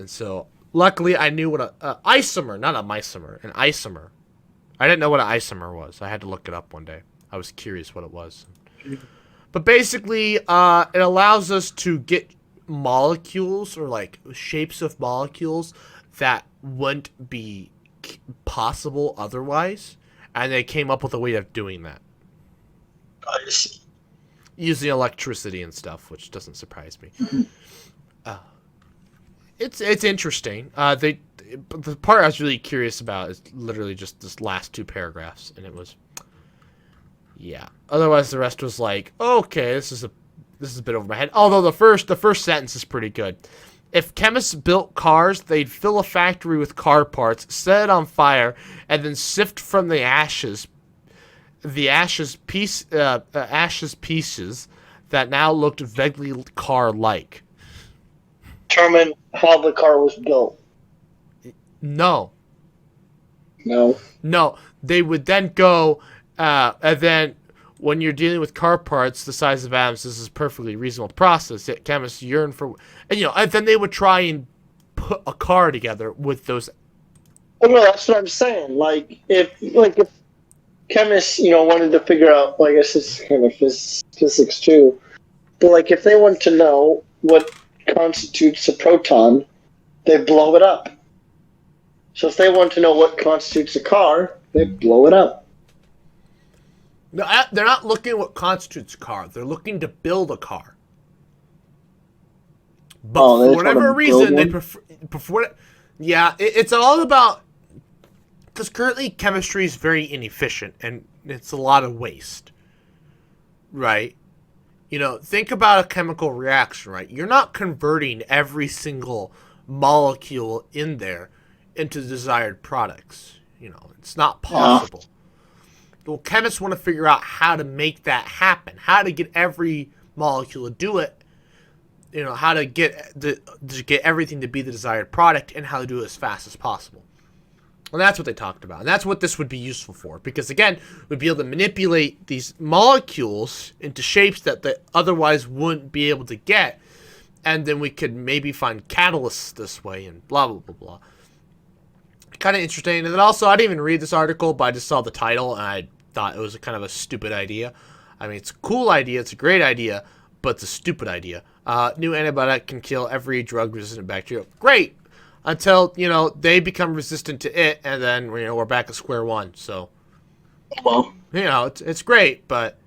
so luckily I knew what a isomer, not a isomer, an isomer. I didn't know what an isomer was. I had to look it up one day. I was curious what it was. But basically, it allows us to get molecules, or like shapes of molecules that wouldn't be possible otherwise, and they came up with a way of doing that. I see. Using electricity and stuff, which doesn't surprise me. It's interesting. But the part I was really curious about is literally just this last two paragraphs, and it was, yeah. Otherwise, the rest was like, okay, this is a bit over my head. Although the first sentence is pretty good. If chemists built cars, they'd fill a factory with car parts, set it on fire, and then sift from the ashes pieces that now looked vaguely car-like. Determine how the car was built. No. No. They would then go, and then when you're dealing with car parts the size of atoms, this is a perfectly reasonable process. Yet chemists yearn for, and then they would try and put a car together with those. Well, no, that's what I'm saying. Like if chemists, wanted to figure out, well, I guess it's kind of physics too, but like if they want to know what constitutes a proton, they blow it up. So if they want to know what constitutes a car, they blow it up. No, they're not looking at what constitutes a car. They're looking to build a car. But for whatever reason, they prefer. Yeah, it's all about, because currently chemistry is very inefficient and it's a lot of waste, right? Think about a chemical reaction, right? You're not converting every single molecule in there into desired products. It's not possible. Well, chemists want to figure out how to make that happen, how to get every molecule to do it, how to get everything to be the desired product, and how to do it as fast as possible. And that's what they talked about. And that's what this would be useful for. Because, again, we'd be able to manipulate these molecules into shapes that they otherwise wouldn't be able to get. And then we could maybe find catalysts this way and blah, blah, blah, blah. Kind of interesting. And then also, I didn't even read this article, but I just saw the title, and I thought it was kind of a stupid idea. I mean, it's a cool idea. It's a great idea, but it's a stupid idea. New antibiotic can kill every drug-resistant bacteria. Great! Until, they become resistant to it, and then, we're back at square one. So, Well, it's great, but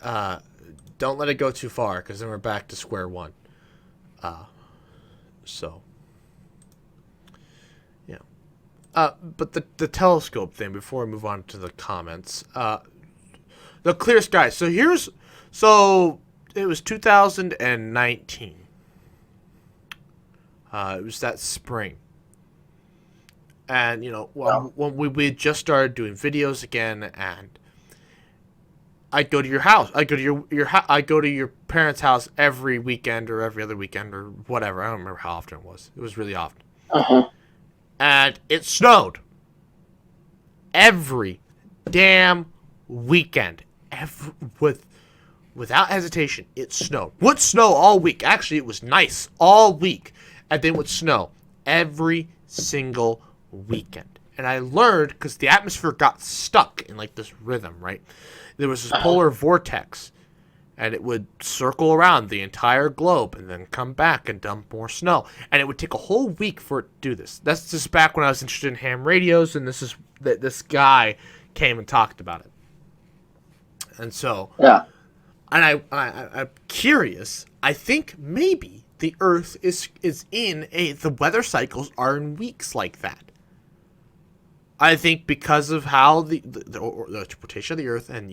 don't let it go too far, because then we're back to square one. But the telescope thing, before we move on to the comments, the clear sky. So it was 2019. It was that spring. And, when we just started doing videos again, and I'd go to your house. I go to I go to your parents' house every weekend or every other weekend or whatever. I don't remember how often it was. It was really often. And it snowed every damn weekend. Without hesitation, it snowed. Would snow all week. Actually, it was nice all week, and then would snow every single weekend. And I learned because the atmosphere got stuck in like this rhythm, right? There was this polar vortex, and it would circle around the entire globe and then come back and dump more snow. And it would take a whole week for it to do this. That's just back when I was interested in ham radios, and this guy came and talked about it. And so, Yeah. and I'm curious. I think maybe the Earth is in the weather cycles are in weeks like that. I think because of how the rotation of the Earth and,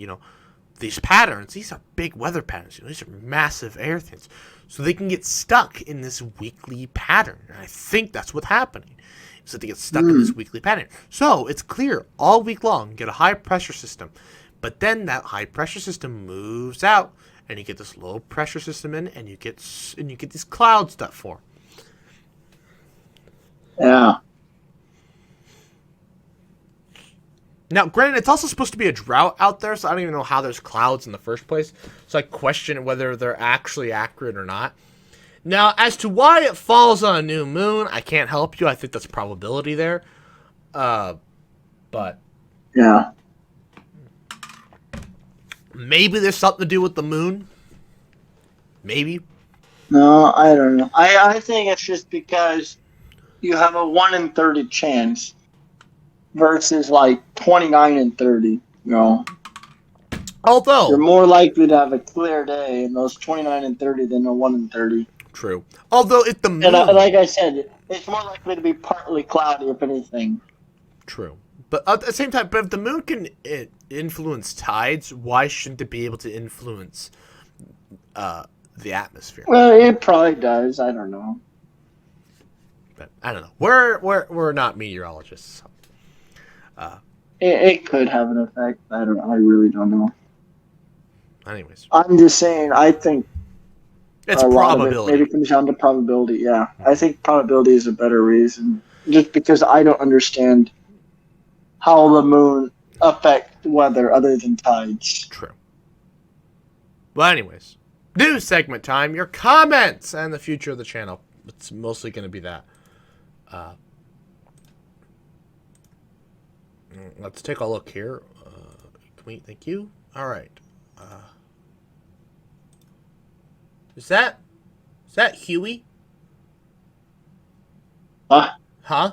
these patterns, these are big weather patterns. These are massive air things. So they can get stuck in this weekly pattern. And I think that's what's happening. Is that they get stuck in this weekly pattern. So it's clear all week long, you get a high pressure system. But then that high pressure system moves out, and you get this low pressure system in, and you get these clouds that form. Yeah. Now, granted, it's also supposed to be a drought out there, so I don't even know how there's clouds in the first place. So I question whether they're actually accurate or not. Now, as to why it falls on a new moon, I can't help you. I think that's probability there. But Yeah. maybe there's something to do with the moon. Maybe. No, I don't know. I think it's just because you have a 1 in 30 chance versus like 29 and 30. You know, Although you're more likely to have a clear day in those 29 and 30 than a 1 in 30. true. Although if the moon, And like I said, it's more likely to be partly cloudy, if anything. true. But at the same time, but if the moon can influence tides, why shouldn't it be able to influence the atmosphere? Well, it probably does. I don't know. But I don't know. We're not meteorologists. It could have an effect. I really don't know. Anyways, I'm just saying. I think it's a lot of it probability. maybe comes down to probability. Yeah, I think probability is a better reason. Just because I don't understand how the moon affects weather other than tides. True. Well, anyways, news segment time. Your comments and the future of the channel. It's mostly going to be that. Let's take a look here. Thank you. All right. Is that Huey? Huh?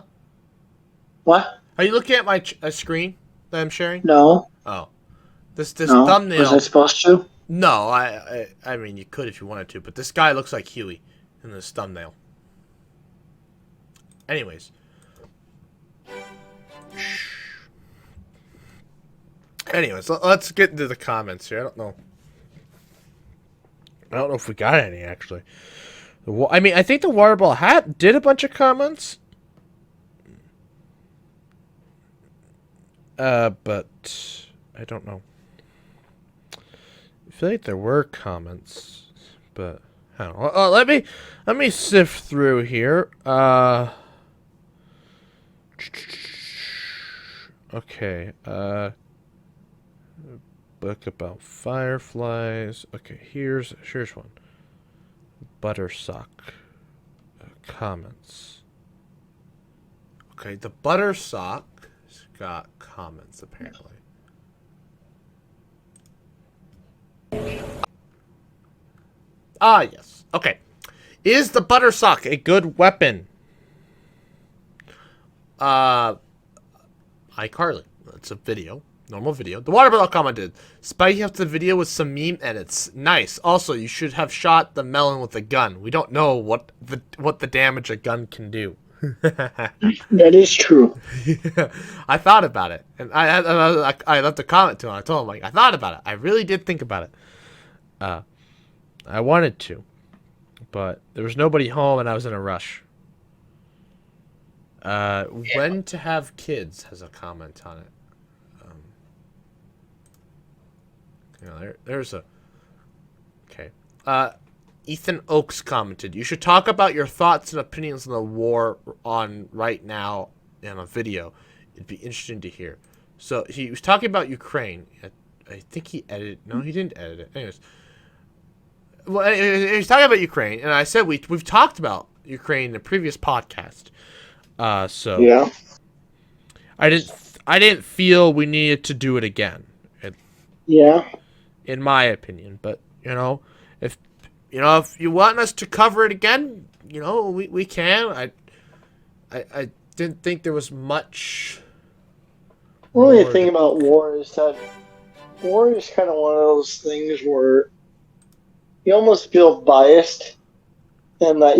What? Are you looking at my screen that I'm sharing? No. Oh, this No. thumbnail. Was I supposed to? No, I mean you could if you wanted to, but this guy looks like Huey in this thumbnail. Anyways. Anyways, let's get into the comments here. I don't know if we got any actually. I mean, I think the Waterball Hat did a bunch of comments. But I don't know. I feel like there were comments, but I don't know. Let me sift through here. Okay. Book about fireflies. Okay, here's one. Buttersock comments. Okay, the Buttersock got comments apparently. Ah, yes. Okay. Is the Buttersock a good weapon? iCarly. That's a video. Normal video. The Waterball commented, Spidey up the video with some meme edits. Nice. Also, you should have shot the melon with a gun. We don't know what the damage a gun can do. That is true. Yeah, I thought about it, and I left a comment to him. I told him, like, I thought about it. I really did think about it. I wanted to, but there was nobody home, and I was in a rush. When to have kids has a comment on it. You know, there's a... Okay. Ethan Oakes commented, "You should talk about your thoughts and opinions on the war on right now in a video. It'd be interesting to hear." So he was talking about Ukraine. I think he edited... No, he didn't edit it. Anyways. Well, he was talking about Ukraine, and I said we've talked about Ukraine in a previous podcast. So... Yeah. I didn't feel we needed to do it again. Yeah. In my opinion. But, if you want us to cover it again, we can. I didn't think there was much. The only thing about war is that war is kind of one of those things where you almost feel biased, and that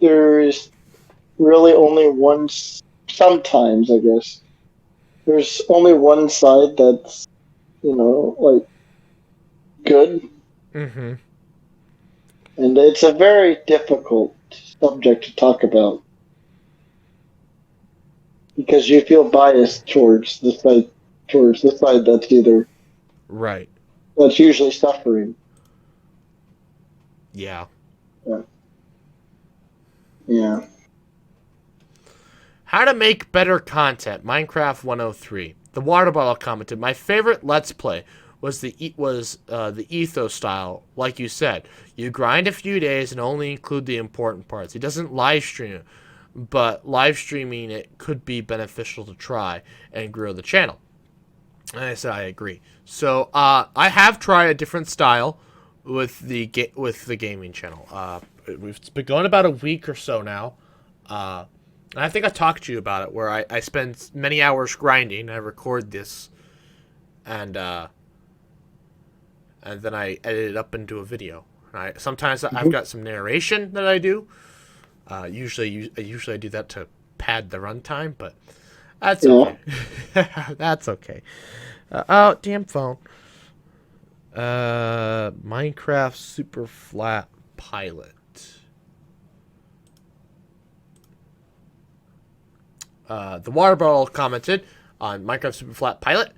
there's really only one. Sometimes, I guess, there's only one side that's, like, good. Mm-hmm. And it's a very difficult subject to talk about. Because you feel biased towards the side that's either... Right. That's usually suffering. Yeah. Yeah. How to make better content. Minecraft 103. The water bottle commented, "My favorite Let's Play was the ethos style. Like you said, you grind a few days and only include the important parts. He doesn't live stream it, but live streaming it could be beneficial to try and grow the channel." And I said I agree. So I have tried a different style with the gaming channel. We've been going about a week or so now. And I think I talked to you about it, where I spend many hours grinding. I record this, and then I edit it up into a video. Sometimes I've got some narration that I do. Usually I do that to pad the runtime, but that's okay. That's okay. Oh, damn phone. Minecraft Super Flat Pilot. The water bottle commented on Minecraft Super Flat Pilot.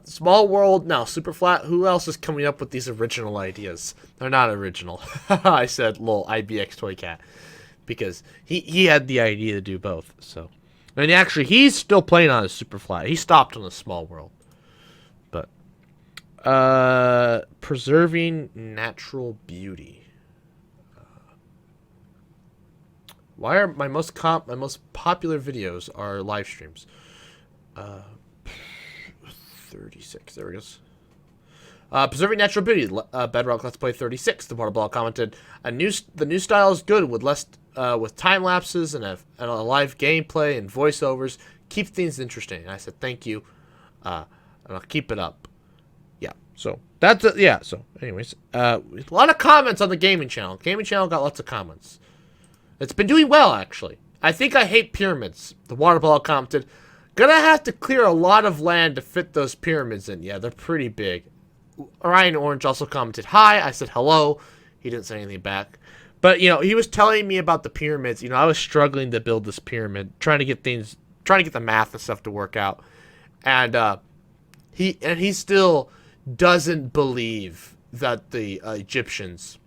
Small world, now Super Flat. Who else is coming up with these original ideas? They're not original. I said, lol, IBX Toy Cat. Because he had the idea to do both. So, and actually, he's still playing on a Super Flat. He stopped on a small world. But, preserving natural beauty. Why are my most popular videos are live streams? 36. There it goes. Preserving natural beauty. Bedrock Let's Play 36. The water ball commented, the new style is good with time lapses and a live gameplay and voiceovers. Keep things interesting. And I said thank you, and I'll keep it up. Yeah. So that's it. Yeah. So anyways, a lot of comments on the gaming channel. Gaming channel got lots of comments. It's been doing well, actually. I think I hate pyramids. The water ball commented, "Gonna have to clear a lot of land to fit those pyramids in." Yeah, they're pretty big. Orion Orange also commented, "Hi." I said hello. He didn't say anything back. But, he was telling me about the pyramids. I was struggling to build this pyramid, trying to get the math and stuff to work out. And he still doesn't believe that the Egyptians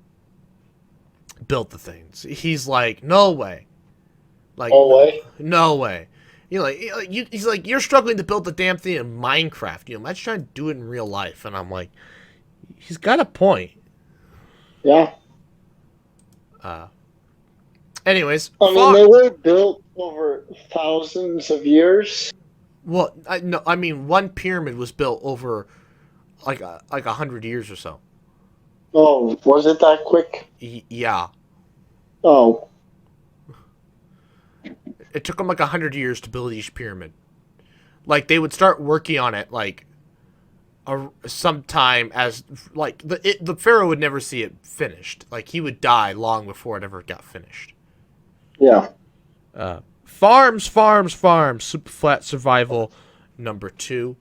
built the things. He's like, no way. Like, no way? No way. He's like, you're struggling to build the damn thing in Minecraft. Imagine trying to do it in real life. And I'm like, he's got a point. Yeah. Anyways. They were built over thousands of years. Well, I mean, one pyramid was built over like 100 years or so. Oh, was it that quick? Yeah. Oh. It took them 100 years to build each pyramid. Like, they would start working on it sometime as the pharaoh would never see it finished. Like, he would die long before it ever got finished. Yeah. Farms. Super Flat Survival number 2.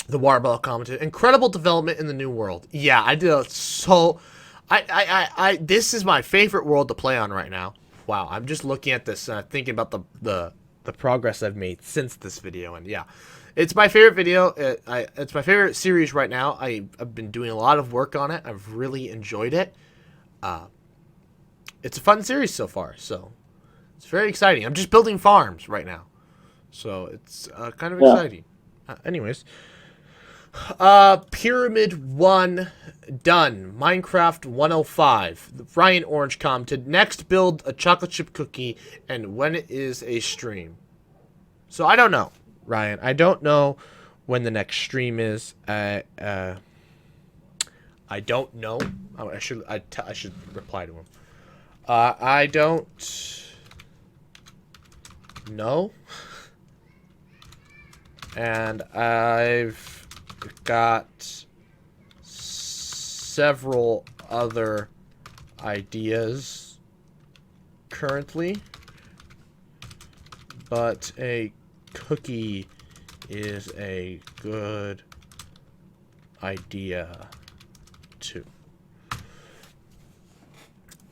The water bottle commented, "Incredible development in the new world." Yeah, I did so. I this is my favorite world to play on right now. Wow, I'm just looking at this and thinking about the progress I've made since this video, and yeah, It's my favorite video. It's my favorite series right now. I've been doing a lot of work on it. I've really enjoyed it. It's a fun series so far, so it's very exciting. I'm just building farms right now, so it's kind of exciting. Anyways, Pyramid 1 done. Minecraft 105. Ryan Orange commented, next build a chocolate chip cookie, and when is a stream? So I don't know, Ryan. I don't know when the next stream is. I don't know. Oh, I should reply to him. I don't know. And I've got several other ideas currently, but a cookie is a good idea too.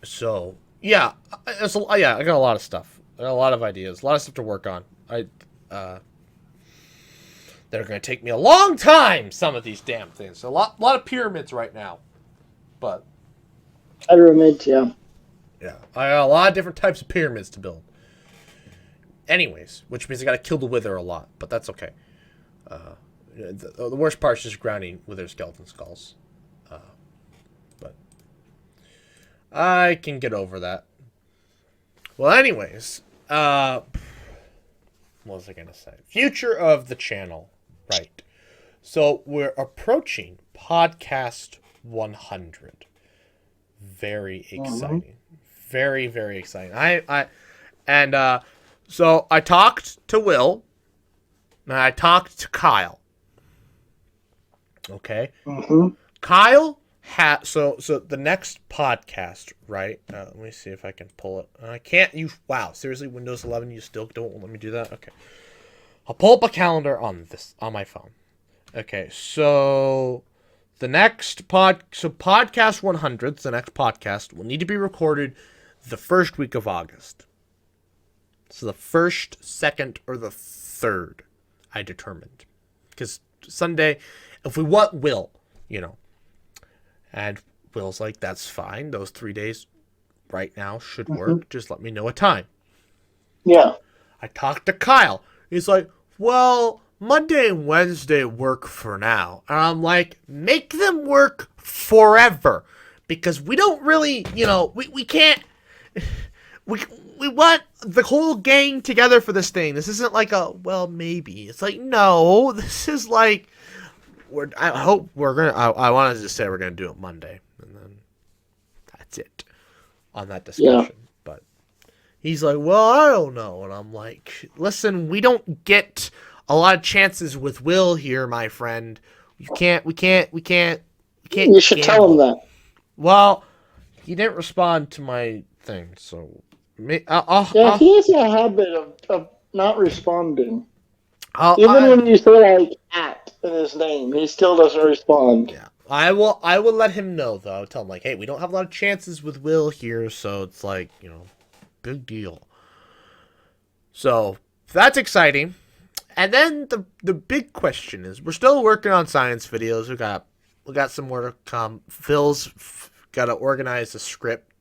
So yeah, I got a lot of stuff. I got a lot of ideas, a lot of stuff to work on. They're going to take me a long time, some of these damn things. So a lot of pyramids right now. But Pyramids, yeah. Yeah, I got a lot of different types of pyramids to build. Anyways, which means I got to kill the wither a lot, but that's okay. The worst part is just grounding wither skeleton skulls. But I can get over that. Well, anyways, what was I going to say? Future of the channel. Right. So we're approaching podcast 100. Very exciting. Very, very exciting. So I talked to Will and I talked to Kyle. Okay. Kyle so the next podcast, right? Let me see if I can pull it. I can't. Wow. Seriously, Windows 11, you still don't let me do that? Okay. I'll pull up a calendar on my phone. Okay, so the next podcast 100, the next podcast will need to be recorded the first week of August. So the first, second, or the third, I determined, because Sunday, if we want Will, and Will's like, that's fine. Those 3 days right now should work. Just let me know a time. Yeah. I talked to Kyle. He's like, well, Monday and Wednesday work for now. And I'm like, make them work forever. Because we don't really, we can't, we want the whole gang together for this thing. This isn't like well, maybe. It's like, no, this is like, I wanted to say we're going to do it Monday. And then that's it on that discussion. Yeah. But he's like, well, I don't know. And I'm like, listen, we don't get a lot of chances with Will here, my friend. We can't. You should tell him that. Well, he didn't respond to my thing, so he has a habit of not responding. Even when you say like @ in his name, he still doesn't respond. Yeah, I will let him know though. I'll tell him like, hey, we don't have a lot of chances with Will here, so it's like, big deal. So that's exciting. And then the big question is, we're still working on science videos. We got some more to come. Phil's got to organize a script.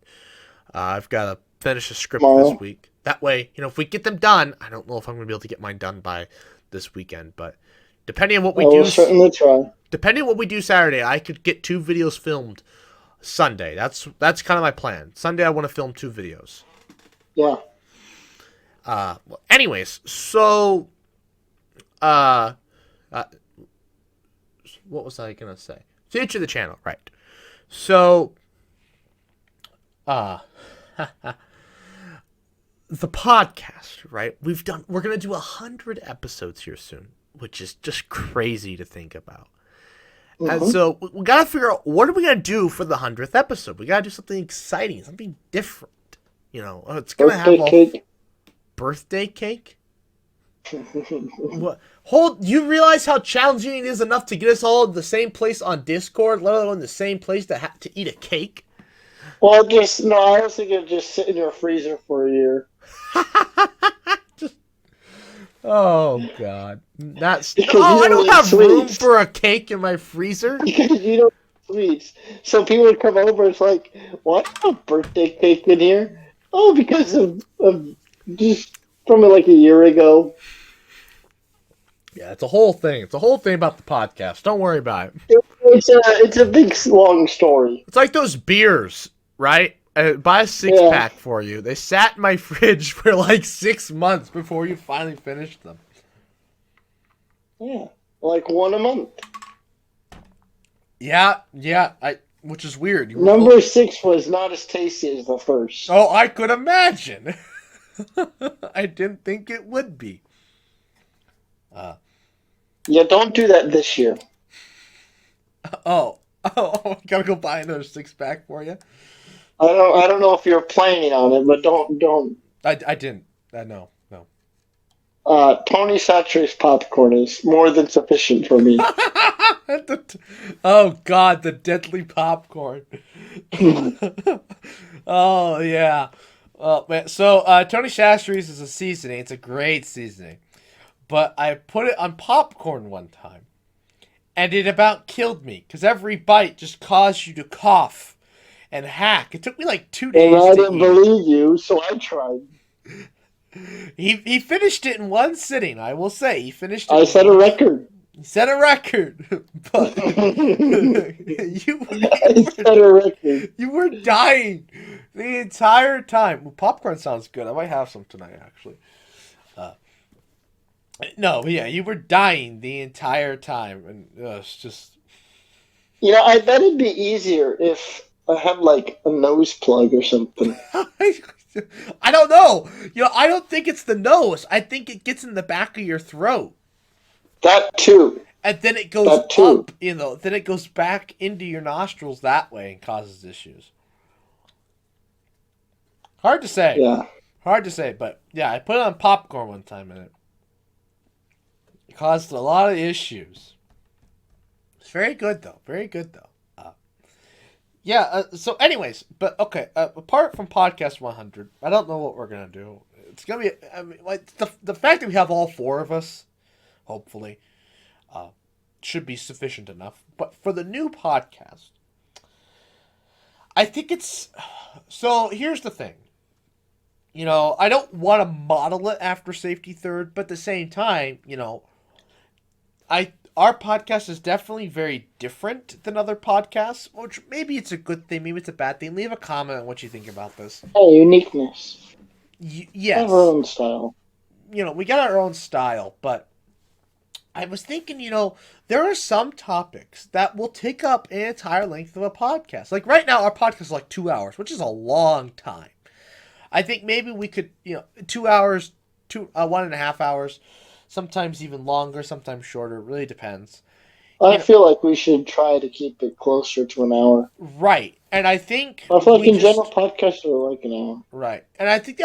I've got to finish a script this week. That way, if we get them done, I don't know if I'm going to be able to get mine done by this weekend, but depending on what we do, we'll certainly try. Depending on what we do Saturday, I could get 2 videos filmed Sunday. That's kind of my plan. Sunday, I want to film 2 videos. Yeah. Well, anyways, so, what was I gonna say? Future of the channel, right? So, the podcast, right? We're gonna do 100 episodes here soon, which is just crazy to think about. And so we gotta figure out, what are we gonna do for the 100th episode? We gotta do something exciting, something different. It's gonna have birthday cake. What? You realize how challenging it is enough to get us all in the same place on Discord, let alone the same place to eat a cake? Well, I was thinking just sit in your freezer for a year. Oh God, that's Because oh, you I don't don't eat have room sweets. for a cake in my freezer. Because you don't eat sweets. So people would come over. It's like, why a birthday cake in here? Oh, because of just from like a year ago. Yeah, it's a whole thing. It's a whole thing about the podcast. Don't worry about it. It's a big long story. It's like those beers, right? I buy a six Yeah, pack for you. They sat in my fridge for like 6 months before you finally finished them. yeah, like one a month. Yeah, which is weird. Number 6 was not as tasty as the first. Oh, I could imagine. I didn't think it would be. Yeah, don't do that this year. Oh, I gotta go buy another 6 pack for you. I don't know if you're planning on it, but don't. I didn't. No. Tony Chachere's popcorn is more than sufficient for me. Oh God, the deadly popcorn. Oh yeah. Oh man. So Tony Chachere's is a seasoning. It's a great seasoning, but I put it on popcorn one time, and it about killed me because every bite just caused you to cough and hack. It took me like 2 days And I to didn't eat. believe you, so I tried. He finished it in one sitting. I will say he finished it. I set a record. He set a record, but I you set a record. you were dying the entire time. Well, popcorn sounds good. I might have some tonight, actually. No, but yeah, you were dying the entire time, and it's just. You know, I bet it'd be easier if I had like a nose plug or something. I don't know. I don't think it's the nose. I think it gets in the back of your throat. That too. And then it goes That too. up, then it goes back into your nostrils that way and causes issues. Hard to say. Yeah. Hard to say, but yeah, I put it on popcorn one time and it caused a lot of issues. It's very good though. Very good though. So anyways, but okay, apart from podcast 100, I don't know what we're going to do. It's going to be, I mean, like the fact that we have all four of us, hopefully, should be sufficient enough. But for the new podcast, I think so here's the thing. I don't want to model it after Safety Third, but at the same time, our podcast is definitely very different than other podcasts, which maybe it's a good thing, maybe it's a bad thing. Leave a comment on what you think about this. Hey, uniqueness. Yes. Have our own style. We got our own style, but I was thinking, there are some topics that will take up an entire length of a podcast. Like right now, our podcast is like 2 hours, which is a long time. I think maybe we could, 2 hours, 1.5 hours, sometimes even longer, sometimes shorter. It really depends. I feel like we should try to keep it closer to an hour. Right. And I think I feel like in general podcasts are like an hour. Right. And I think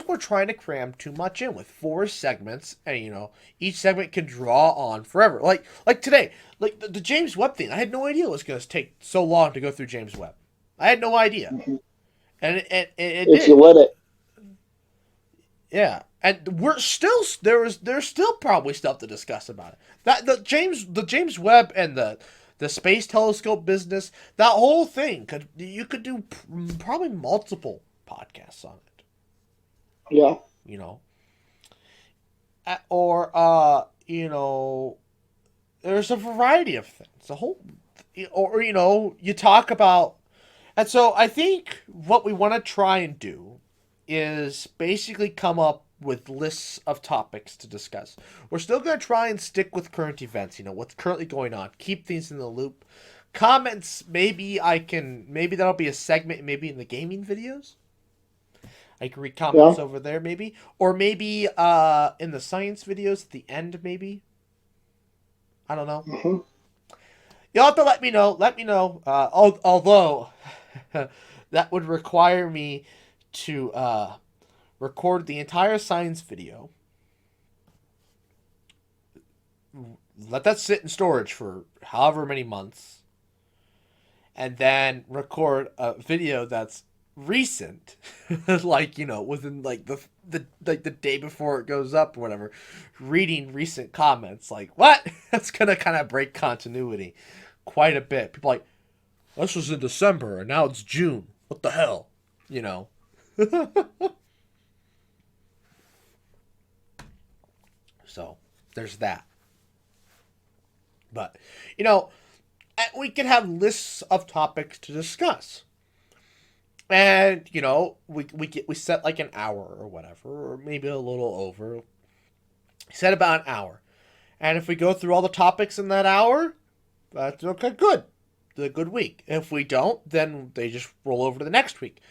we're trying to cram too much in with 4 segments, and each segment can draw on forever. Like today, like the James Webb thing. I had no idea it was going to take so long to go through James Webb. I had no idea. Mm-hmm. And it If did. you let it. Yeah. And we're still there's still probably stuff to discuss about it. That the James Webb and the space telescope business, that whole thing you could do probably multiple podcasts on it. Yeah. Or there's a variety of things. You talk about, and so I think what we want to try and do is basically come up with lists of topics to discuss. We're still going to try and stick with current events, what's currently going on, keep things in the loop. Comments, maybe that'll be a segment, maybe in the gaming videos. I can read comments over there, maybe. Or maybe in the science videos at the end, maybe. I don't know. Mm-hmm. You'll have to let me know. Although, that would require me to record the entire science video, let that sit in storage for however many months, and then record a video that's recent, like, you know, within like the day before it goes up or whatever, reading recent comments, like, what? That's gonna kind of break continuity quite a bit. People are like, this was in December and now it's June. What the hell? You know. So there's that. But, you know, we can have lists of topics to discuss. And, you know, we set like an hour or whatever, or maybe a little over. Set about an hour. And if we go through all the topics in that hour, that's okay, good. It's a good week. If we don't, then they just roll over to the next week.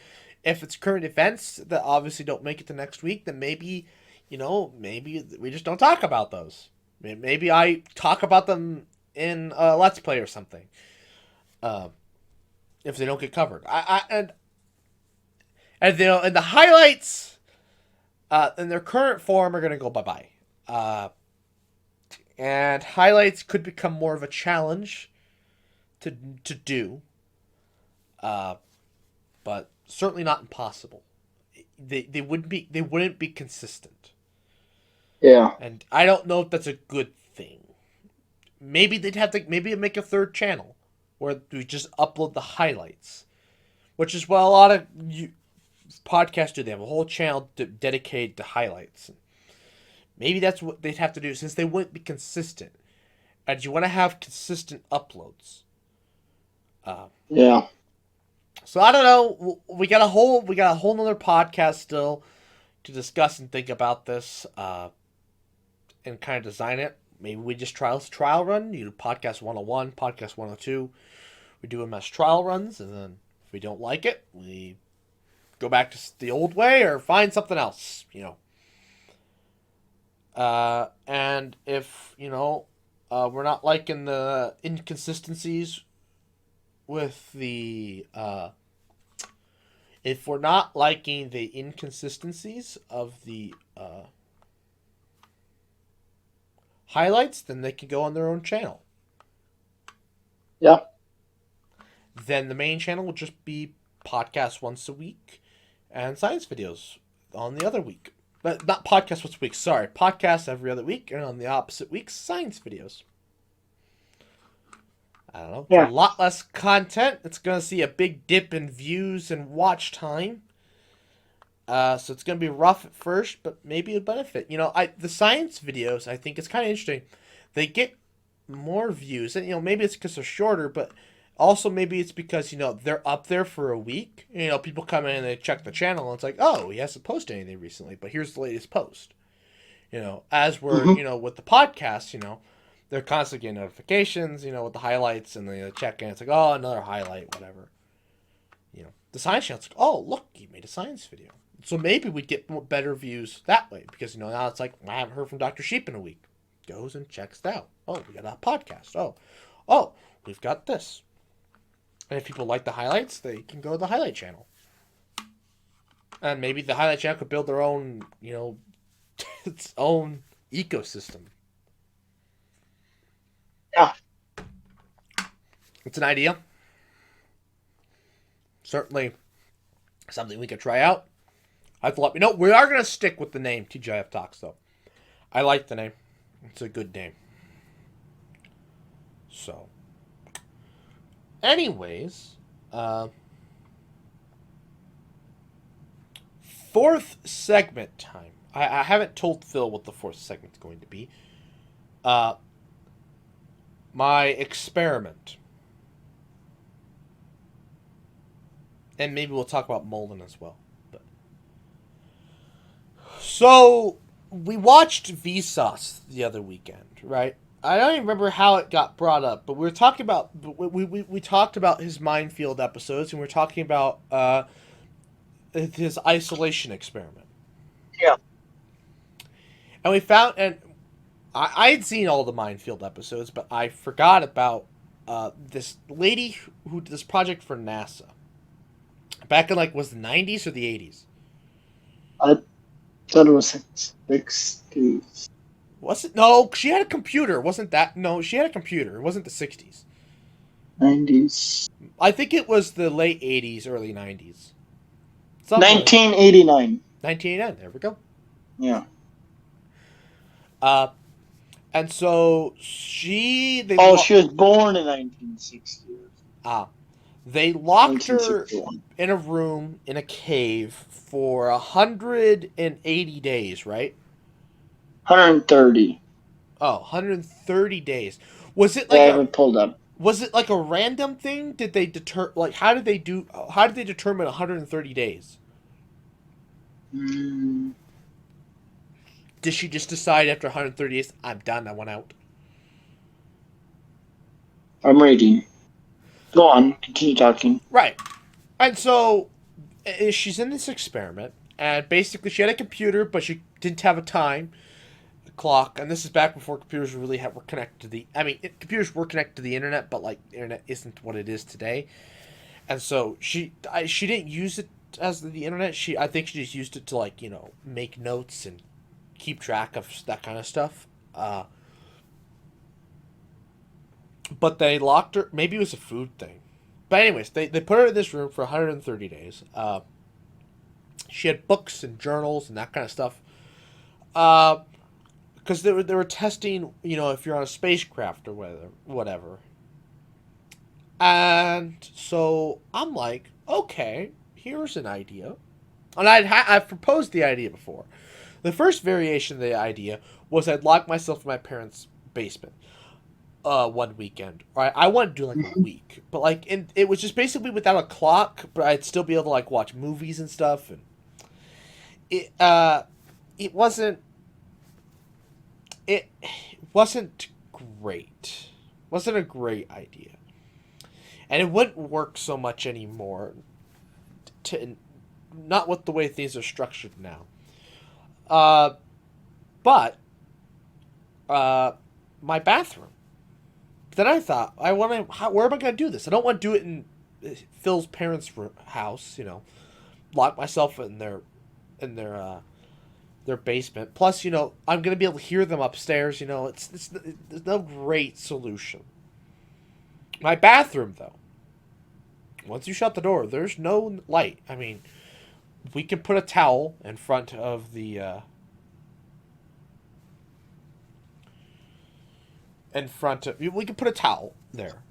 If it's current events that obviously don't make it to next week, then maybe, you know, maybe we just don't talk about those. Maybe I talk about them in Let's Play or something. If they don't get covered. And you know, and the highlights in their current form are going to go bye-bye. And highlights could become more of a challenge to do. But certainly not impossible. They wouldn't be consistent. Yeah. And I don't know if that's a good thing. Maybe they'd have to make a third channel where we just upload the highlights, which is what a lot of podcasts do. They have a whole channel dedicated to highlights. Maybe that's what they'd have to do since they wouldn't be consistent. And you want to have consistent uploads. Yeah. So I don't know. We got a whole nother podcast still to discuss and think about this, and kind of design it. Maybe we just trial run. You do podcast 101, podcast 102. We do them as trial runs, and then if we don't like it, we go back to the old way or find something else. You know. And if you know, we're not liking the inconsistencies with the if we're not liking the inconsistencies of the highlights, then they can go on their own channel. Yeah. Then the main channel will just be podcasts once a week and science videos on the other week. But not podcasts once a week, sorry. Podcasts every other week, and on the opposite weeks, science videos. I don't know. Yeah. It's a lot less content. It's going to see a big dip in views and watch time. So it's going to be rough at first, but maybe a benefit. You know, the science videos, I think it's kind of interesting. They get more views. And, you know, maybe it's because they're shorter, but also maybe it's because, you know, they're up there for a week. You know, people come in and they check the channel, and it's like, oh, he hasn't posted anything recently, but here's the latest post. You know, as we're, you know, with the podcast, you know, they're constantly getting notifications, you know, with the highlights, and they check in. It's like, oh, another highlight, whatever. You know, the science channel's like, oh, look, he made a science video. So maybe we'd get better views that way, because, you know, now it's like, I haven't heard from Dr. Sheep in a week. Goes and checks it out. Oh, we got a podcast. Oh, we've got this. And if people like the highlights, they can go to the highlight channel. And maybe the highlight channel could build their own, you know, its own ecosystem. Yeah. It's an idea. Certainly something we could try out. I have to let me know. We are going to stick with the name TGIF Talks, though. I like the name. It's a good name. So, anyways, fourth segment time. I haven't told Phil what the fourth segment's going to be. My experiment. And maybe we'll talk about Mullen as well. But so we watched Vsauce the other weekend, right? I don't even remember how it got brought up, but we were talking about we talked about his minefield episodes, and we were talking about his isolation experiment. Yeah. And we found, and I had seen all the minefield episodes, but I forgot about this lady who did this project for NASA. Back in, like, was the 90s or the 80s? I thought it was 60s. Was it? No, she had a computer. Wasn't that? No, she had a computer. It wasn't the 60s. 90s. I think it was the late 80s, early 90s. Something like 1989. 1989. There we go. Yeah. Uh, and so Oh, she was born in 1960. Ah, they locked her 1961. in a room in a cave for 180 days, right? 130. Oh, 130 days. Was it Yeah, I like have a it pulled up. was it like a random thing? Did they how did they determine 130 days? Mm, Did she just decide after 130 days, I'm done, I want out? I'm reading. Go on. Continue talking. Right. And so she's in this experiment, and basically she had a computer, but she didn't have a time clock. And this is back before computers really were connected to the. I mean, computers were connected to the internet, but like the internet isn't what it is today. And so she didn't use it as the internet. I think she just used it to like make notes and keep track of that kind of stuff. But they locked her. Maybe it was a food thing. But anyways, they put her in this room for 130 days. She had books and journals and that kind of stuff. Because they were testing, if you're on a spacecraft or whatever. And so I'm like, okay, here's an idea. And I've proposed the idea before. The first variation of the idea was I'd lock myself in my parents' basement. One weekend. Right, I want to do like a week, but like, it was just basically without a clock, but I'd still be able to like watch movies and stuff, and it wasn't great. Wasn't a great idea, and it wouldn't work so much anymore. Not with the way things are structured now. But my bathroom. Then I thought, where am I going to do this? I don't want to do it in Phil's parents' house, lock myself in their basement. Plus, I'm going to be able to hear them upstairs. There's no great solution. My bathroom, though, once you shut the door, there's no light. I mean, we can put a towel in front of the we could put a towel there,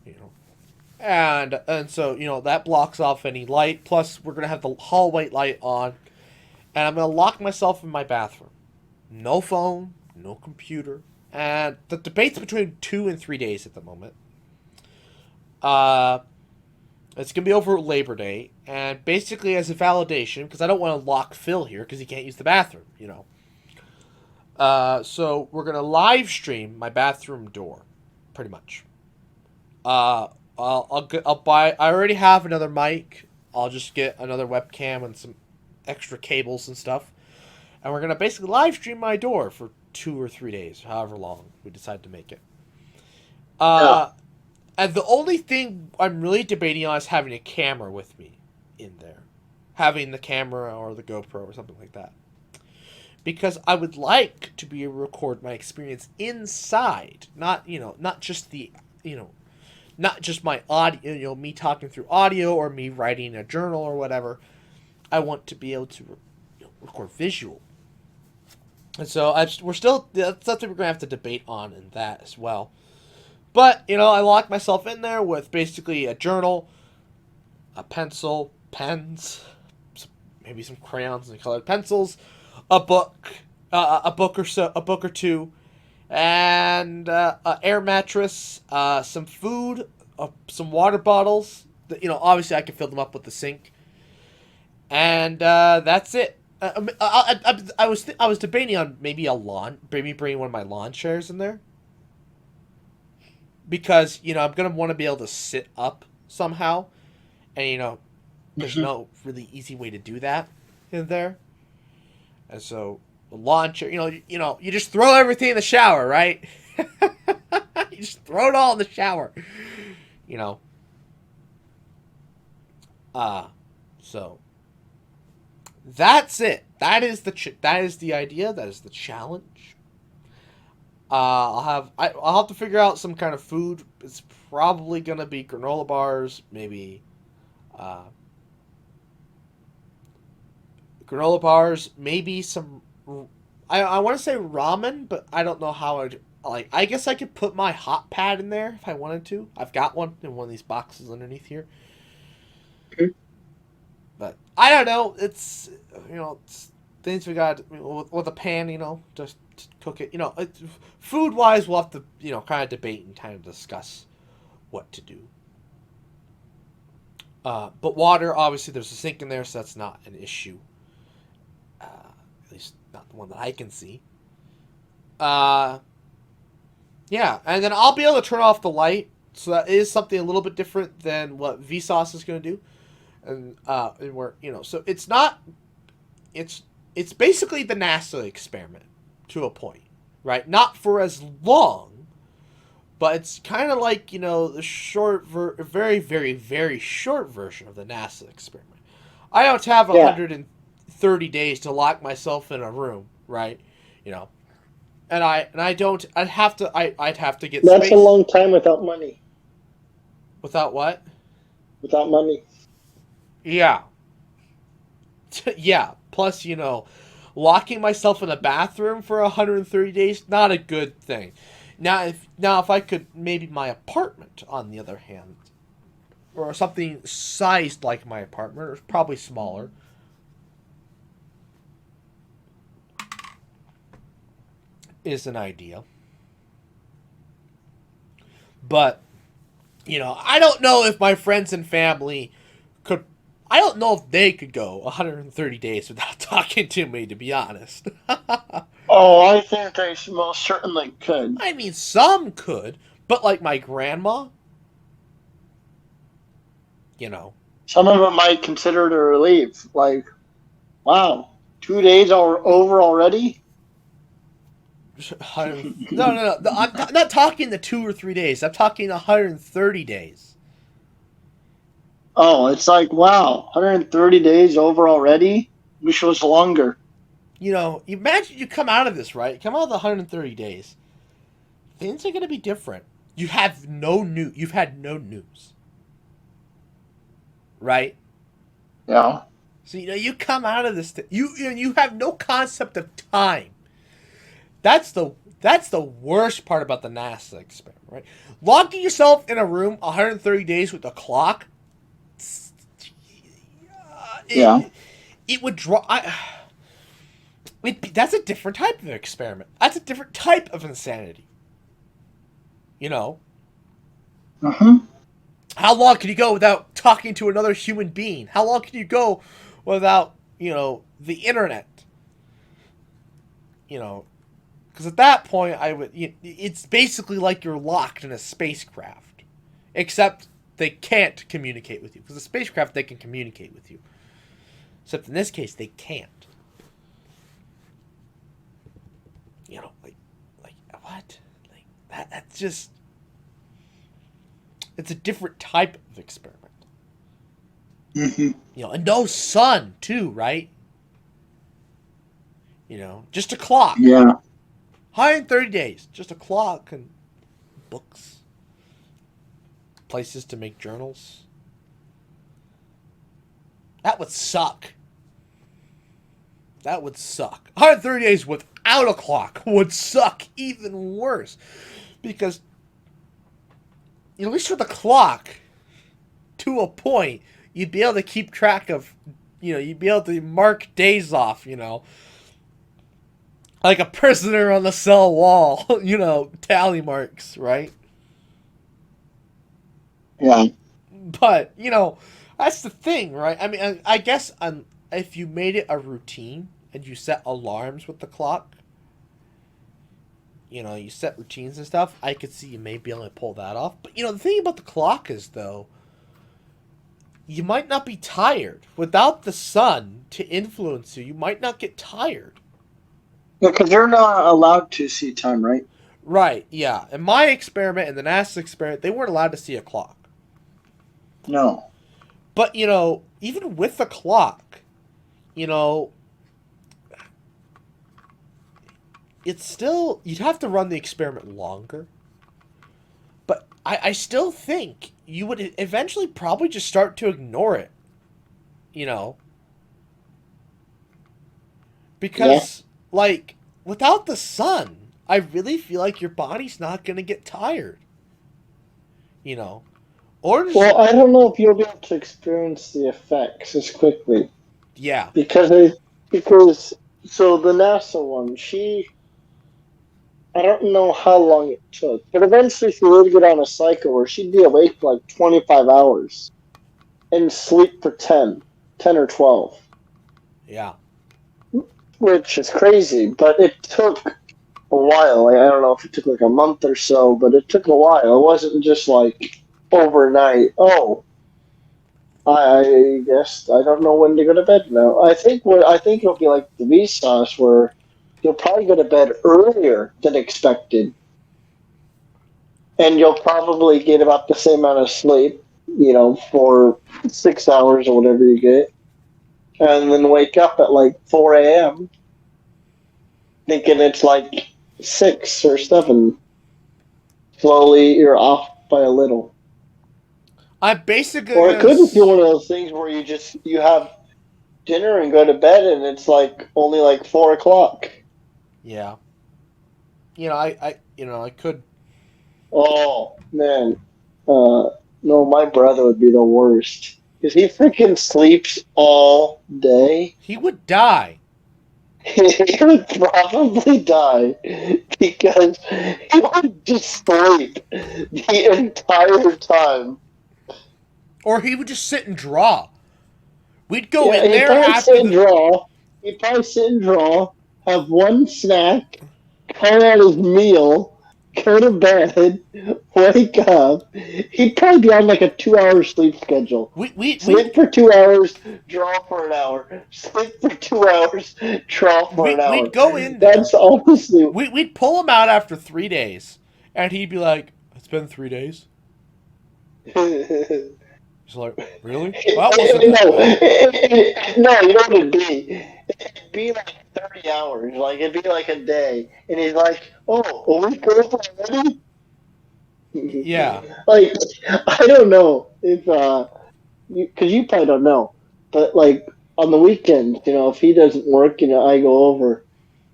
and so that blocks off any light. Plus, we're gonna have the hallway light on, and I'm gonna lock myself in my bathroom. No phone, no computer, and the debate's between 2 and 3 days at the moment. It's gonna be over Labor Day, and basically as a validation, because I don't want to lock Phil here because he can't use the bathroom, So we're gonna live stream my bathroom door, pretty much. I'll buy. I already have another mic. I'll just get another webcam and some extra cables and stuff, and we're gonna basically live stream my door for 2 or 3 days, however long we decide to make it. And the only thing I'm really debating on is having a camera with me in there, having the camera or the GoPro or something like that. Because I would like to be able to record my experience inside, not just not just my audio, me talking through audio or me writing a journal or whatever. I want to be able to record visual, and so that's something we're gonna have to debate on in that as well. But I locked myself in there with basically a journal, a pencil, pens, maybe some crayons and colored pencils. A book or two, and an air mattress, some food, some water bottles. Obviously I can fill them up with the sink, and that's it. I was debating on maybe bringing one of my lawn chairs in there, because I'm gonna want to be able to sit up somehow, and there's no really easy way to do that in there. And so the lawn chair, you just throw everything in the shower, right? You just throw it all in the shower, So that's it. That is the idea. That is the challenge. I'll have to figure out some kind of food. It's probably gonna be granola bars, maybe. granola bars, maybe some. I want to say ramen, but I don't know how I'd like. I guess I could put my hot pad in there if I wanted to. I've got one in one of these boxes underneath here. Okay. But I don't know. It's it's things we got with a pan. Just to cook it. Food wise, we'll have to kind of debate and kind of discuss what to do. But water, obviously, there's a sink in there, so that's not an issue. At least not the one that I can see. Yeah, and then I'll be able to turn off the light, so that is something a little bit different than what Vsauce is going to do. And where so it's not, it's basically the NASA experiment to a point, right? Not for as long, but it's kind of like the short, very, very, very short version of the NASA experiment. I don't have 130 days to lock myself in a room, right? And I don't. I'd have to get. That's space. a long time without money. Without what? Without money. Yeah. Yeah. Plus, locking myself in a bathroom for 130 days, not a good thing. Now, if I could, maybe my apartment, on the other hand, or something sized like my apartment, or probably smaller. Is an idea. But, I don't know if my friends and family could. I don't know if they could go 130 days without talking to me, to be honest. Oh, I think they most certainly could. I mean, some could, but like my grandma, Some of them might consider it a relief. Like, wow, 2 days are over already? No. I'm not talking the 2 or 3 days. I'm talking 130 days. Oh, it's like, wow, 130 days over already? Wish it was longer. Imagine you come out of this, right? Come out of the 130 days. Things are going to be different. You have no news. You've had no news. Right? Yeah. So, you come out of this, you have no concept of time. That's the worst part about the NASA experiment, right? Locking yourself in a room 130 days with a clock. It would draw. That's a different type of experiment. That's a different type of insanity. Mm-hmm. How long can you go without talking to another human being? How long can you go without, the internet? Because at that point, it's basically like you're locked in a spacecraft. Except they can't communicate with you. Because the spacecraft, they can communicate with you. Except in this case, they can't. Like what? Like that's just. It's a different type of experiment. Mm-hmm. And no sun too, right? Just a clock. Yeah. 130 days, just a clock and books, places to make journals. That would suck. 130 days without a clock would suck even worse. Because, at least with a clock, to a point, you'd be able to keep track of, you'd be able to mark days off, like a prisoner on the cell wall, tally marks, right? Yeah. But, that's the thing, right? I mean, I guess if you made it a routine and you set alarms with the clock, you set routines and stuff, I could see you may be able to pull that off. But, the thing about the clock is, though, you might not be tired. Without the sun to influence you, you might not get tired. Yeah, because they're not allowed to see time, right? Right, yeah. In my experiment, in the NASA experiment, they weren't allowed to see a clock. No. But, even with the clock, it's still, you'd have to run the experiment longer. But I still think you would eventually probably just start to ignore it. Because, like, without the sun, I really feel like your body's not going to get tired. You know? Or just, Well, I don't know if you'll be able to experience the effects as quickly yeah. because so the NASA one, I don't know how long it took, but eventually she would get on a cycle where she'd be awake for like 25 hours and sleep for 10 or 12, Yeah. which is crazy, but it took a while. Like, I don't know if it took like a month or so, but it took a while. It wasn't just like overnight. Oh, I guess I don't know when to go to bed now. I think it'll be like the Vsauce where you'll probably go to bed earlier than expected, and you'll probably get about the same amount of sleep, for 6 hours or whatever you get, and then wake up at like 4 a.m. thinking it's like 6 or 7. Slowly, you're off by a little. I basically. Or it could be one of those things where you have dinner and go to bed, and it's like only like 4 o'clock. Yeah. I could. Oh man, no, my brother would be the worst because he freaking sleeps all day. He would die. He would probably die because he would just sleep the entire time. Or he would just sit and draw. We'd go Yeah, in he'd there probably after sit and draw. He'd probably sit and draw, have one snack, call out his meal, go to bed, wake up. He'd probably be on like a 2-hour sleep schedule. Sleep for 2 hours, draw for an hour. Sleep for 2 hours, draw for an hour. We'd go in there. That's honestly. We'd pull him out after 3 days. And he'd be like, it's been 3 days? He's like, really? Well, that wasn't that bad. No, you know what it'd be? It'd be like 30 hours. Like, it'd be like a day. And he's like, oh, a week over already? Yeah. Like, I don't know if, because you probably don't know, but like, on the weekends, if he doesn't work, I go over,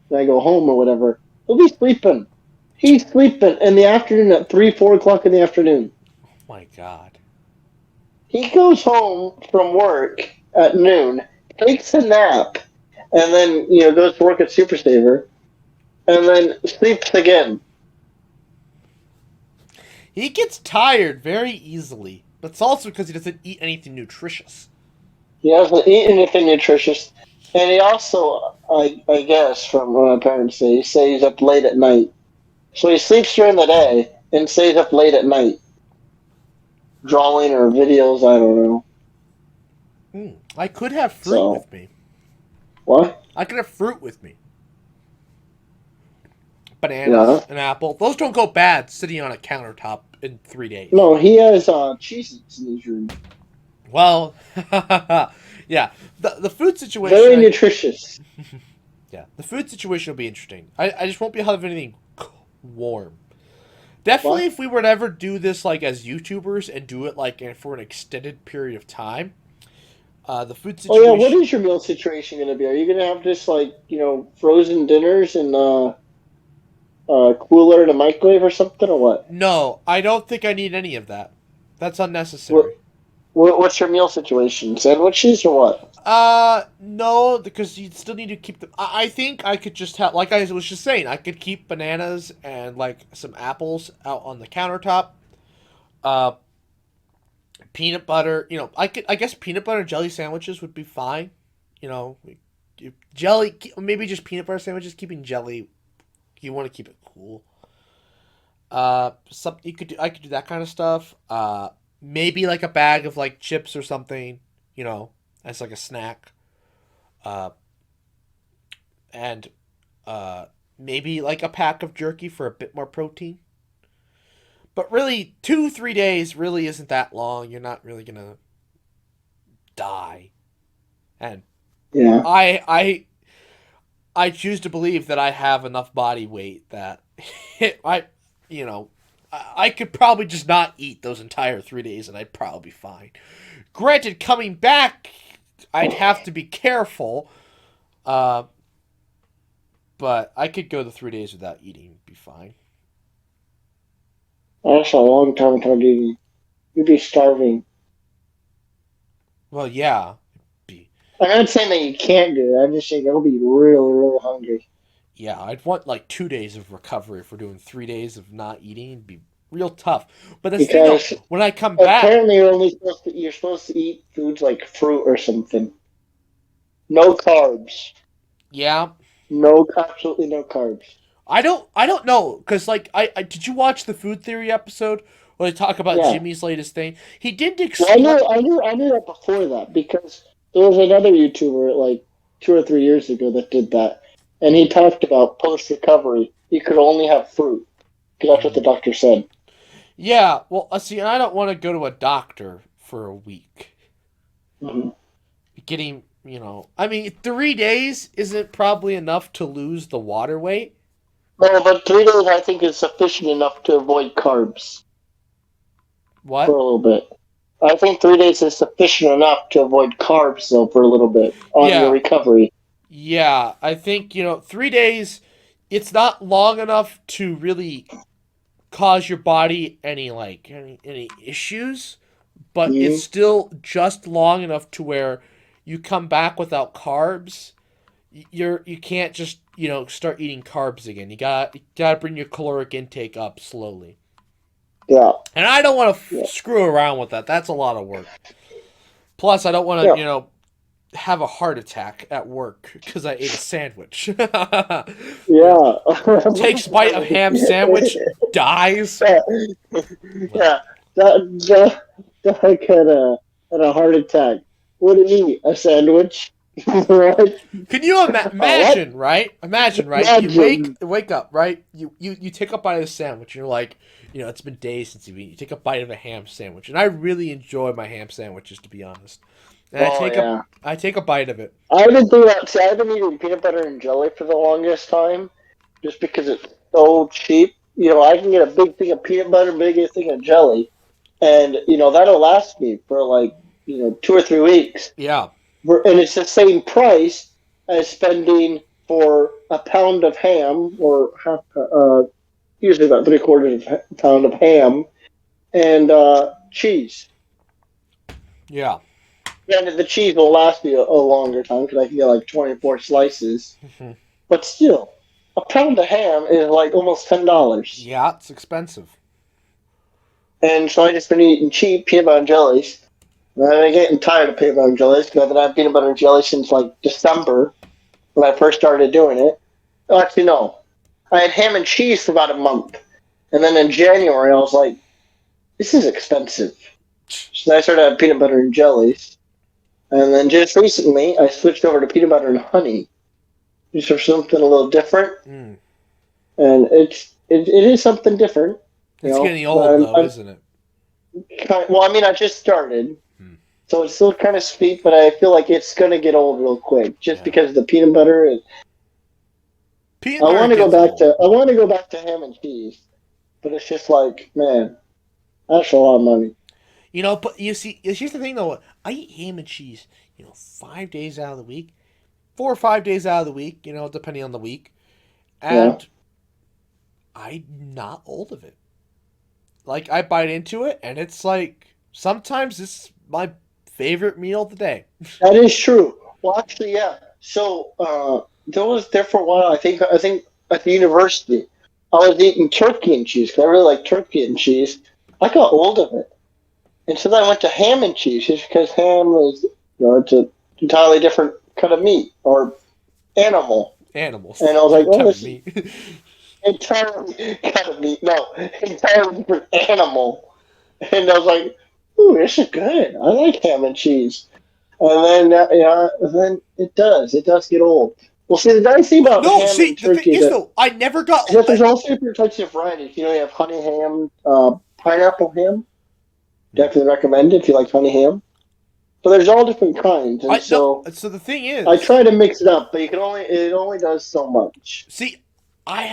and I go home or whatever, he'll be sleeping. He's sleeping in the afternoon at 3, 4 o'clock in the afternoon. Oh my God. He goes home from work at noon, takes a nap, and then goes to work at Super Saver, and then sleeps again. He gets tired very easily, but it's also because he doesn't eat anything nutritious. He doesn't eat anything nutritious, and he also, I guess, from what my parents say, he stays up late at night. So he sleeps during the day and stays up late at night, drawing or videos. I don't know. I could have fruit with me. What? I could have fruit with me. Bananas, an apple. Those don't go bad sitting on a countertop in 3 days. No, he has Cheez-Its in his room. Well, yeah. The food situation... Very nutritious. Yeah, the food situation will be interesting. I just won't be able to have anything warm. Definitely, if we were to ever do this like as YouTubers and do it like for an extended period of time, the food situation... Oh yeah, what is your meal situation going to be? Are you going to have just like, frozen dinners and cooler and a microwave or something, or what? No, I don't think I need any of that. That's unnecessary. What's your meal situation? Sandwiches or what? No, because you still need to keep them. I think I could just have, like I was just saying, I could keep bananas and like some apples out on the countertop. Peanut butter, I guess peanut butter and jelly sandwiches would be fine. Jelly, maybe just peanut butter sandwiches. Keeping jelly, you want to keep it cool. I could do that kind of stuff. Maybe like a bag of like chips or something, as like a snack. And maybe like a pack of jerky for a bit more protein. But really, 2-3 days really isn't that long. You're not really gonna die. And yeah, I choose to believe that I have enough body weight that I could probably just not eat those entire 3 days and I'd probably be fine. Granted, coming back, I'd have to be careful. But I could go the 3 days without eating, and be fine. That's a long time without eating. You'd be starving. Well, yeah. I'm not saying that you can't do it. I'm just saying you'll be really, really hungry. Yeah, I'd want like 2 days of recovery if we're doing 3 days of not eating. It'd be real tough. But that's the thing, Because though, when I come back, apparently you're supposed to eat foods like fruit or something. No carbs. yeah, No, absolutely no carbs. I don't know, because like I did you watch the food theory episode where they talk about Yeah. Jimmy's latest thing? He didn't Well, explain. I knew that before that because there was another YouTuber like 2 or 3 years ago that did that, and he talked about post recovery. You could only have fruit because that's what the doctor said. Yeah, well, see, I don't want to go to a doctor for a week. Mm-hmm. Getting, I mean, 3 days isn't probably enough to lose the water weight. No, but 3 days I think is sufficient enough to avoid carbs for What? a little bit. I think 3 days is sufficient enough to avoid carbs though for a little bit on your Yeah, recovery. yeah. I think 3 days. It's not long enough to really cause your body any issues, but Mm-hmm. it's still just long enough to where you come back without carbs. You can't just start eating carbs again. You gotta bring your caloric intake up slowly. Yeah. And I don't want to Yeah. screw around with that. That's a lot of work. Plus, I don't want Yeah. to have a heart attack at work because I ate a sandwich. Yeah. Takes a bite of ham sandwich, dies. Yeah. Yeah. Doc had a heart attack. What did he eat? A sandwich? What? Can you imagine, right? Imagine, right? You Imagine. wake up, right? You take a bite of the sandwich. You're like, it's been days since you've eaten. You take a bite of a ham sandwich, and I really enjoy my ham sandwiches, to be honest. And Oh yeah. I take a bite of it. I've been doing that. See, I've been eating peanut butter and jelly for the longest time, just because it's so cheap. I can get a big thing of peanut butter, big thing of jelly, and that'll last me for like 2 or 3 weeks. Yeah, And it's the same price as spending for a pound of ham or half, usually about 3/4 of a pound of ham and cheese. yeah. Granted, the cheese will last me a longer time because I can get like 24 slices. But still, a pound of ham is like almost $10. Yeah, it's expensive. And so I just been eating cheap peanut butter and jellies. And I've been getting tired of peanut butter and jellies because I've been having peanut butter and jelly since like December when I first started doing it. Oh, actually, no. I had ham and cheese for about a month. And then in January, I was like, this is expensive. So I started having peanut butter and jellies. And then just recently, I switched over to peanut butter and honey. Just for something a little different. Mm. And it is something different. It's getting old, though, isn't it? Well, I mean, I just started. So it's still kind of sweet, but I feel like it's going to get old real quick. Just because of the peanut butter. And Peanut butter I want to go back gets old. to ham and cheese. But it's just like, man, that's a lot of money. But you see, here's the thing, though. I eat ham and cheese, 5 days out of the week. 4 or 5 days out of the week, depending on the week. And I'm not old of it. Like, I bite into it, and it's like, sometimes it's my favorite meal of the day. That is true. Well, actually, yeah. So, there for a while, I think at the university, I was eating turkey and cheese because I really like turkey and cheese. I got old of it. And so then I went to ham and cheese just because ham is, it's an entirely different kind of meat or animal. Animals. And I was like, oh, this meat. entirely kind of meat. No, entirely different animal. And I was like, ooh, this is good. I like ham and cheese. And then it does get old. Well, see, the nice thing about ham and the turkey thing is, though, I never got... is that there's all different types of varieties. You have honey ham, pineapple ham. Definitely recommend it if you like honey ham. But there's all different kinds, and so the thing is... I try to mix it up, but it only does so much. See, it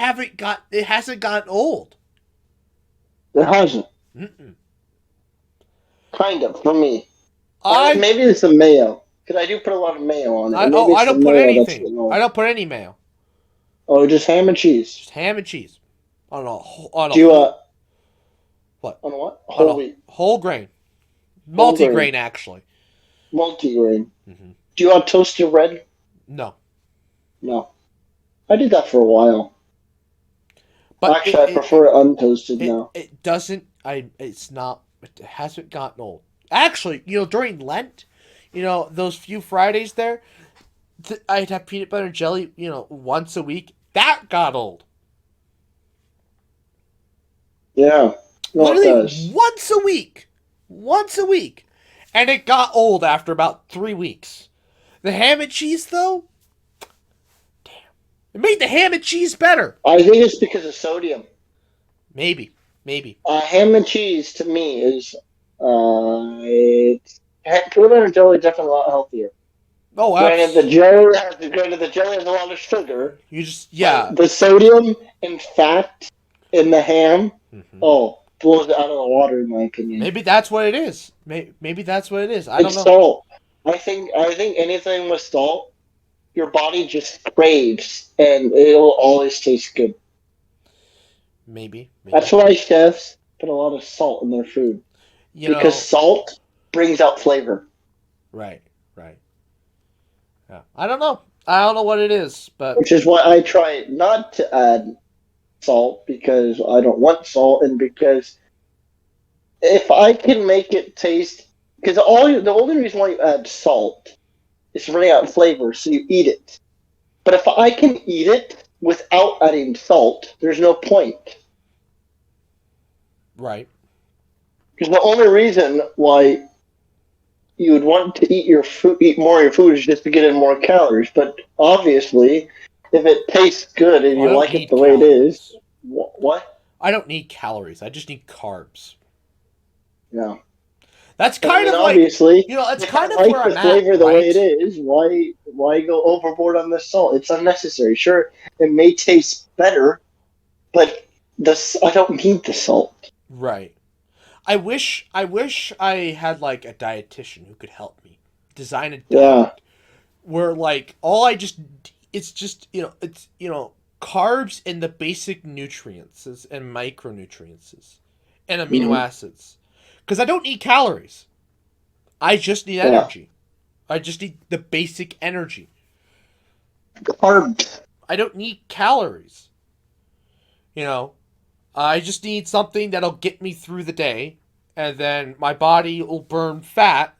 hasn't gotten old. It hasn't. Mm-mm. Kind of, for me. I Maybe it's the mayo, because I do put a lot of mayo on it. don't put anything. I don't put any mayo. Oh, just ham and cheese. Just ham and cheese. On a Do you what? on what? On Whole a wheat, whole grain. Whole grain. Multi-grain, actually. multigrain. Hmm. Do you want toasted bread? No. No, I did that for a while. But Actually, I prefer it untoasted it, now. it doesn't, it's not, it hasn't gotten old. Actually, during Lent, those few Fridays there, I'd have peanut butter and jelly, once a week. That got old. Yeah, no, it Literally does. once a week. Once a week. And it got old after about 3 weeks. The ham and cheese, though, damn. It made the ham and cheese better. I think it's because of sodium. Maybe. Ham and cheese to me is it's peanut butter and jelly is definitely a lot healthier. Oh, Granted, the jelly has a lot of sugar. You just, yeah. The sodium and fat in the ham, Mhm. blows it out of the water in my opinion. Maybe that's what it is. Maybe that's what it is. I don't It's know. salt. I think anything with salt, your body just craves, and it'll always taste good. Maybe. That's why chefs put a lot of salt in their food because salt brings out flavor. Right. Yeah. I don't know. I don't know what it is, but Which is why I try not to add salt because I don't want salt, and because if I can make it taste, because the only reason why you add salt is to bring out flavor, so you eat it. But if I can eat it without adding salt, there's no point. right. Because the only reason why you would want to eat more of your food is just to get in more calories. But obviously, if it tastes good and you like it the way it is, what? I don't need calories. I just need carbs. Yeah. That's kind of obviously, that's if kind you of like where the I'm flavor at, the way right? it is. Why go overboard on the salt? It's unnecessary. Sure, it may taste better, but I don't need the salt. Right. I wish I had like a dietitian who could help me design a diet Yeah. where like it's just it's carbs and the basic nutrients and micronutrients and amino acids, because I don't need calories. I just need energy. I just need the basic energy. Carbs. I don't need calories. I just need something that'll get me through the day, and then my body will burn fat.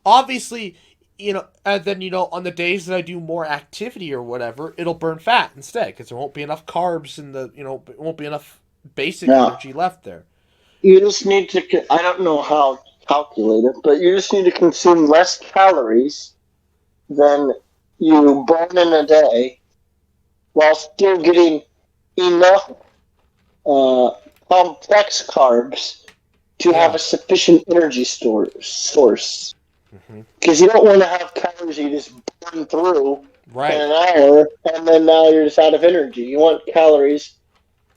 Obviously, and then on the days that I do more activity or whatever, it'll burn fat instead because there won't be enough carbs in the it won't be enough basic energy left there. You just need to. I don't know how to calculate it, but you just need to consume less calories than you burn in a day, while still getting enough complex carbs to have a sufficient energy source. Because you don't want to have calories you just burn through in an hour, and then now you're just out of energy. You want calories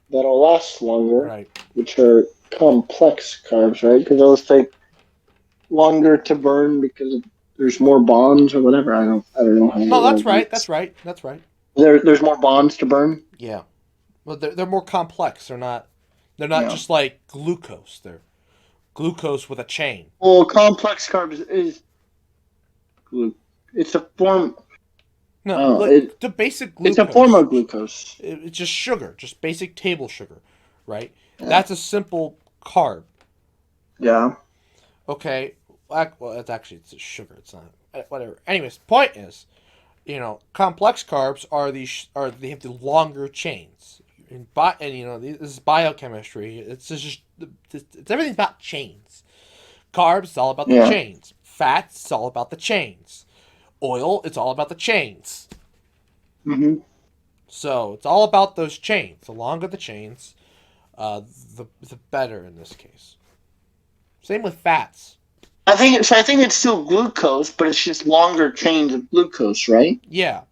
that'll last longer, which are complex carbs, right? Because those take longer to burn because there's more bonds or whatever. I don't know how. No, that's right. That's right. There's more bonds to burn. Yeah. Well, they're more complex. They're not just like glucose. They're glucose with a chain. Well, complex carbs is it's a form. No, the basic glucose. It's a form of glucose. It's just sugar, just basic table sugar, right? Yeah. That's a simple carb. Yeah. Okay. Well, it's sugar. It's not whatever. Anyways, point is, complex carbs they have the longer chains. This is biochemistry. It's everything's about chains. Carbs, it's all about the chains. Fats, it's all about the chains. Oil, it's all about the chains. Mm-hmm. So it's all about those chains. The longer the chains, the better in this case. Same with fats. I think it's still glucose, but it's just longer chains of glucose, right? Yeah.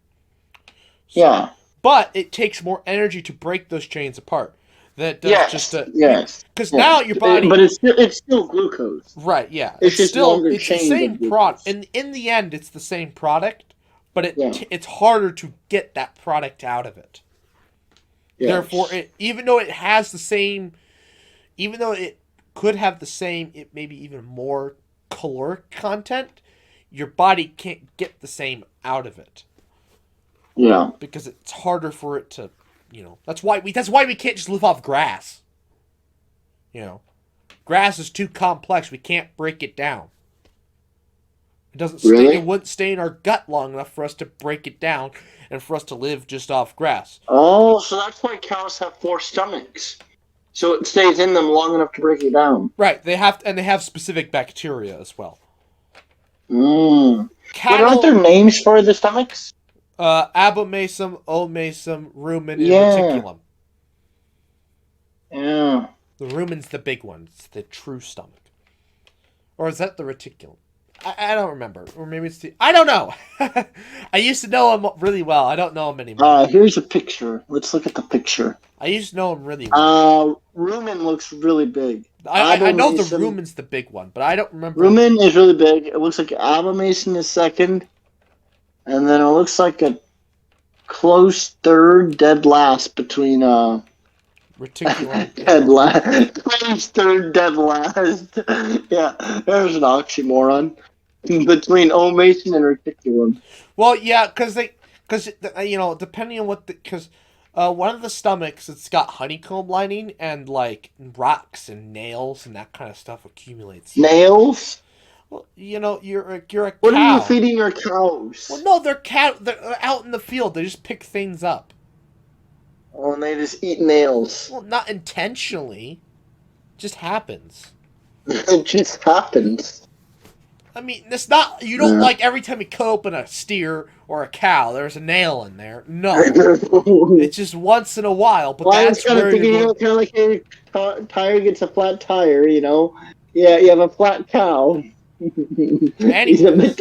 Yeah. But it takes more energy to break those chains apart. That does because now your body. But it's still glucose. Right. Yeah. It's just still longer it's chains the same of product. In the end, it's the same product, but it's harder to get that product out of it. Yes. Therefore, even though it has the same, even though it could have the same, it maybe even more caloric content, your body can't get the same out of it. Yeah. Because it's harder for it to, that's why we can't just live off grass. Grass is too complex. We can't break it down. It doesn't stay. Really? It wouldn't stay in our gut long enough for us to break it down and for us to live just off grass. Oh, so that's why cows have 4 stomachs. So it stays in them long enough to break it down. Right. They have specific bacteria as well. But Cattle, aren't there names for the stomachs? abomasum, omasum, rumen, and Yeah. reticulum. Yeah. The rumen's the big one. It's the true stomach. Or is that the reticulum? I don't remember. Or maybe it's the... I don't know. I used to know him really well. I don't know him anymore. Here's a picture. Let's look at the picture. I used to know him really well. Rumen looks really big. I know the rumen's the big one, but I don't remember. Rumen is really big. It looks like abomasum is second. And then it looks like a close third, dead last between... Reticulum. Dead last. Close third, dead last. Yeah, there's an oxymoron. Between omasum and reticulum. Well, yeah, because depending on what because one of the stomachs, it's got honeycomb lining and like rocks and nails and that kind of stuff accumulates. Nails? Well, you're a cow. What are you feeding your cows? Well, no, they're out in the field. They just pick things up. Oh, and they just eat nails. Well, not intentionally. It just happens. It just happens. I mean, it's not. You don't like every time you cut open a steer or a cow, there's a nail in there. No, it's just once in a while. But well, that's I was kind of like a tire gets a flat tire. Yeah, you have a flat cow. He's a bit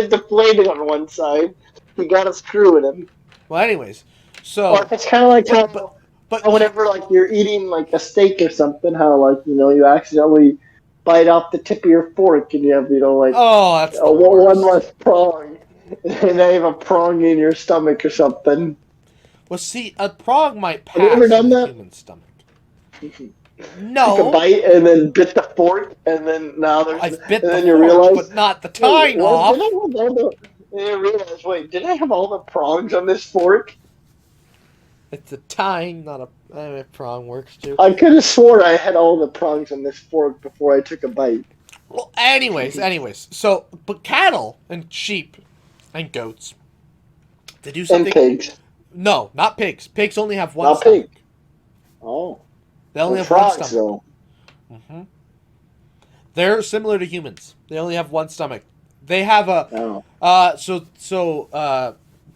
deflated on one side. You got a screw in him. Well, anyways, so it's kind of like but whenever like you're eating like a steak or something, how you accidentally bite off the tip of your fork and you have that's one less prong, and now you have a prong in your stomach or something. Well, see, a prong might pass Have you ever done in a that? human stomach. No, took a bite and then bit the fork, and then now there's. I've bit and the then you fork, realize, but not the tine off. You realize, wait, did I have all the prongs on this fork? It's a tine, not a prong works too. I could have swore I had all the prongs on this fork before I took a bite. Well, anyways, so but cattle and sheep and goats, they do something. And pigs. No, not pigs. Pigs only have one Not stomach. pig. Oh. They only have frogs, one stomach. though. They're similar to humans. They only have one stomach. They have a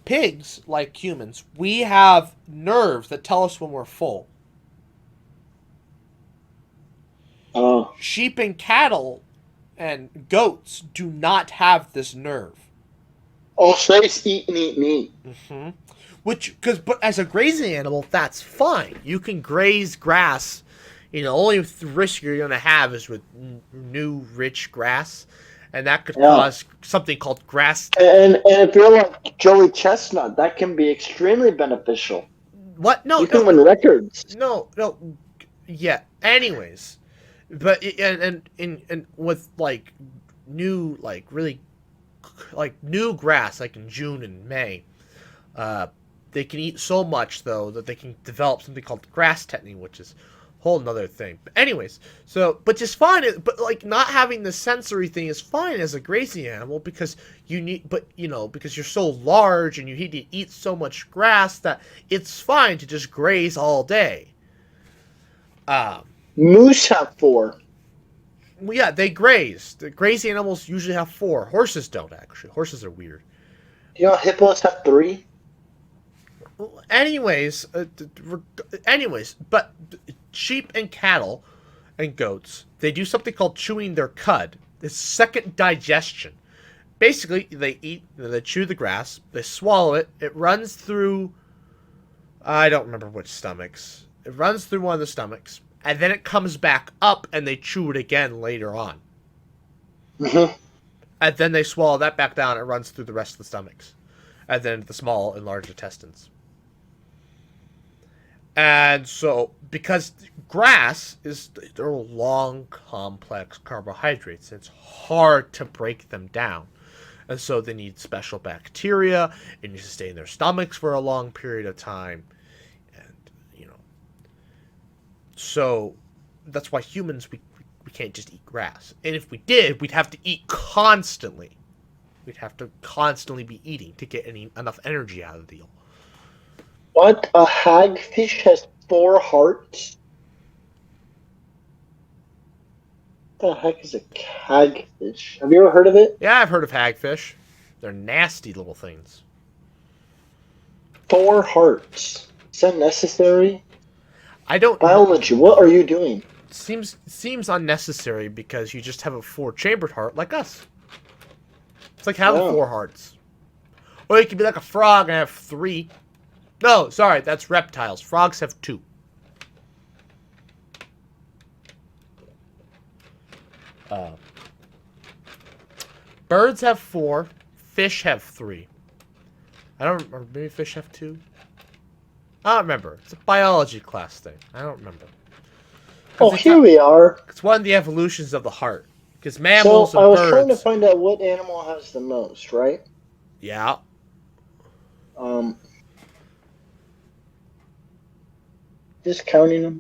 pigs, like humans, we have nerves that tell us when we're full. Oh. Sheep and cattle and goats do not have this nerve. Oh, so they just eat and eat and eat. But as a grazing animal, that's fine. You can graze grass. Only risk you're going to have is with new rich grass. And that could cause something called grass. And if you're like Joey Chestnut, that can be extremely beneficial. What? No, you can win records. No. Yeah. Anyways, but and with like new really new grass like in June and May, they can eat so much though that they can develop something called grass tetany, which is whole another thing. But anyways, but just fine. But not having the sensory thing is fine as a grazing animal because because you're so large and you need to eat so much grass that it's fine to just graze all day. Moose have 4. Well, yeah, they graze. The grazing animals usually have 4. Horses don't actually. Horses are weird. Hippos have 3. Anyways, but sheep and cattle and goats, they do something called chewing their cud. It's second digestion. Basically, they chew the grass, they swallow it, it runs through, I don't remember which stomachs. It runs through one of the stomachs, and then it comes back up and they chew it again later on. And then they swallow that back down, and it runs through the rest of the stomachs. And then the small and large intestines. And so, because grass they're long, complex carbohydrates, it's hard to break them down. And so they need special bacteria, and need to stay in their stomachs for a long period of time. And, so that's why humans, we can't just eat grass. And if we did, we'd have to eat constantly. We'd have to constantly be eating to get enough energy out of the deal. What? A hagfish has 4 hearts? What the heck is a hagfish? Have you ever heard of it? Yeah, I've heard of hagfish. They're nasty little things. 4 hearts. Is that necessary? I don't... Biology, what are you doing? Seems unnecessary because you just have a 4-chambered heart like us. It's like having 4 hearts. Or you could be like a frog and have 3. No, sorry, that's reptiles. Frogs have 2. Birds have 4. Fish have 3. Or maybe fish have 2? I don't remember. It's a biology class thing. I don't remember. Oh, here we are. It's one of the evolutions of the heart. Because mammals So and I was birds... trying to find out what animal has the most, right? Yeah. Just counting them.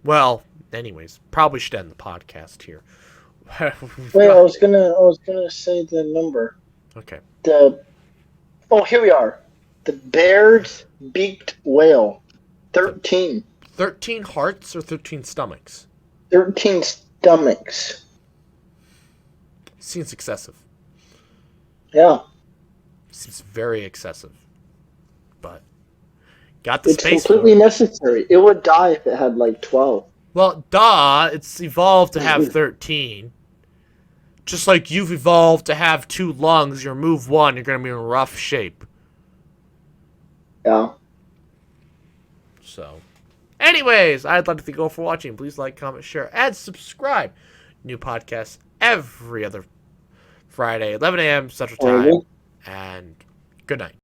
Well, anyways, probably should end the podcast here. Wait, I was gonna say the number. Okay. Here we are. The Bear's beaked whale. 13. 13 hearts or 13 stomachs? 13 stomachs. Seems excessive. Yeah. Seems very excessive. But got the It's space completely for it. necessary. It would die if it had like 12. Well, it's evolved to have 13. Just like you've evolved to have 2 lungs, you remove one, you're going to be in rough shape. Yeah. So, anyways, I'd like to thank you all for watching. Please like, comment, share, and subscribe. New podcasts every other Friday, 11 a.m. Central Time. And good night.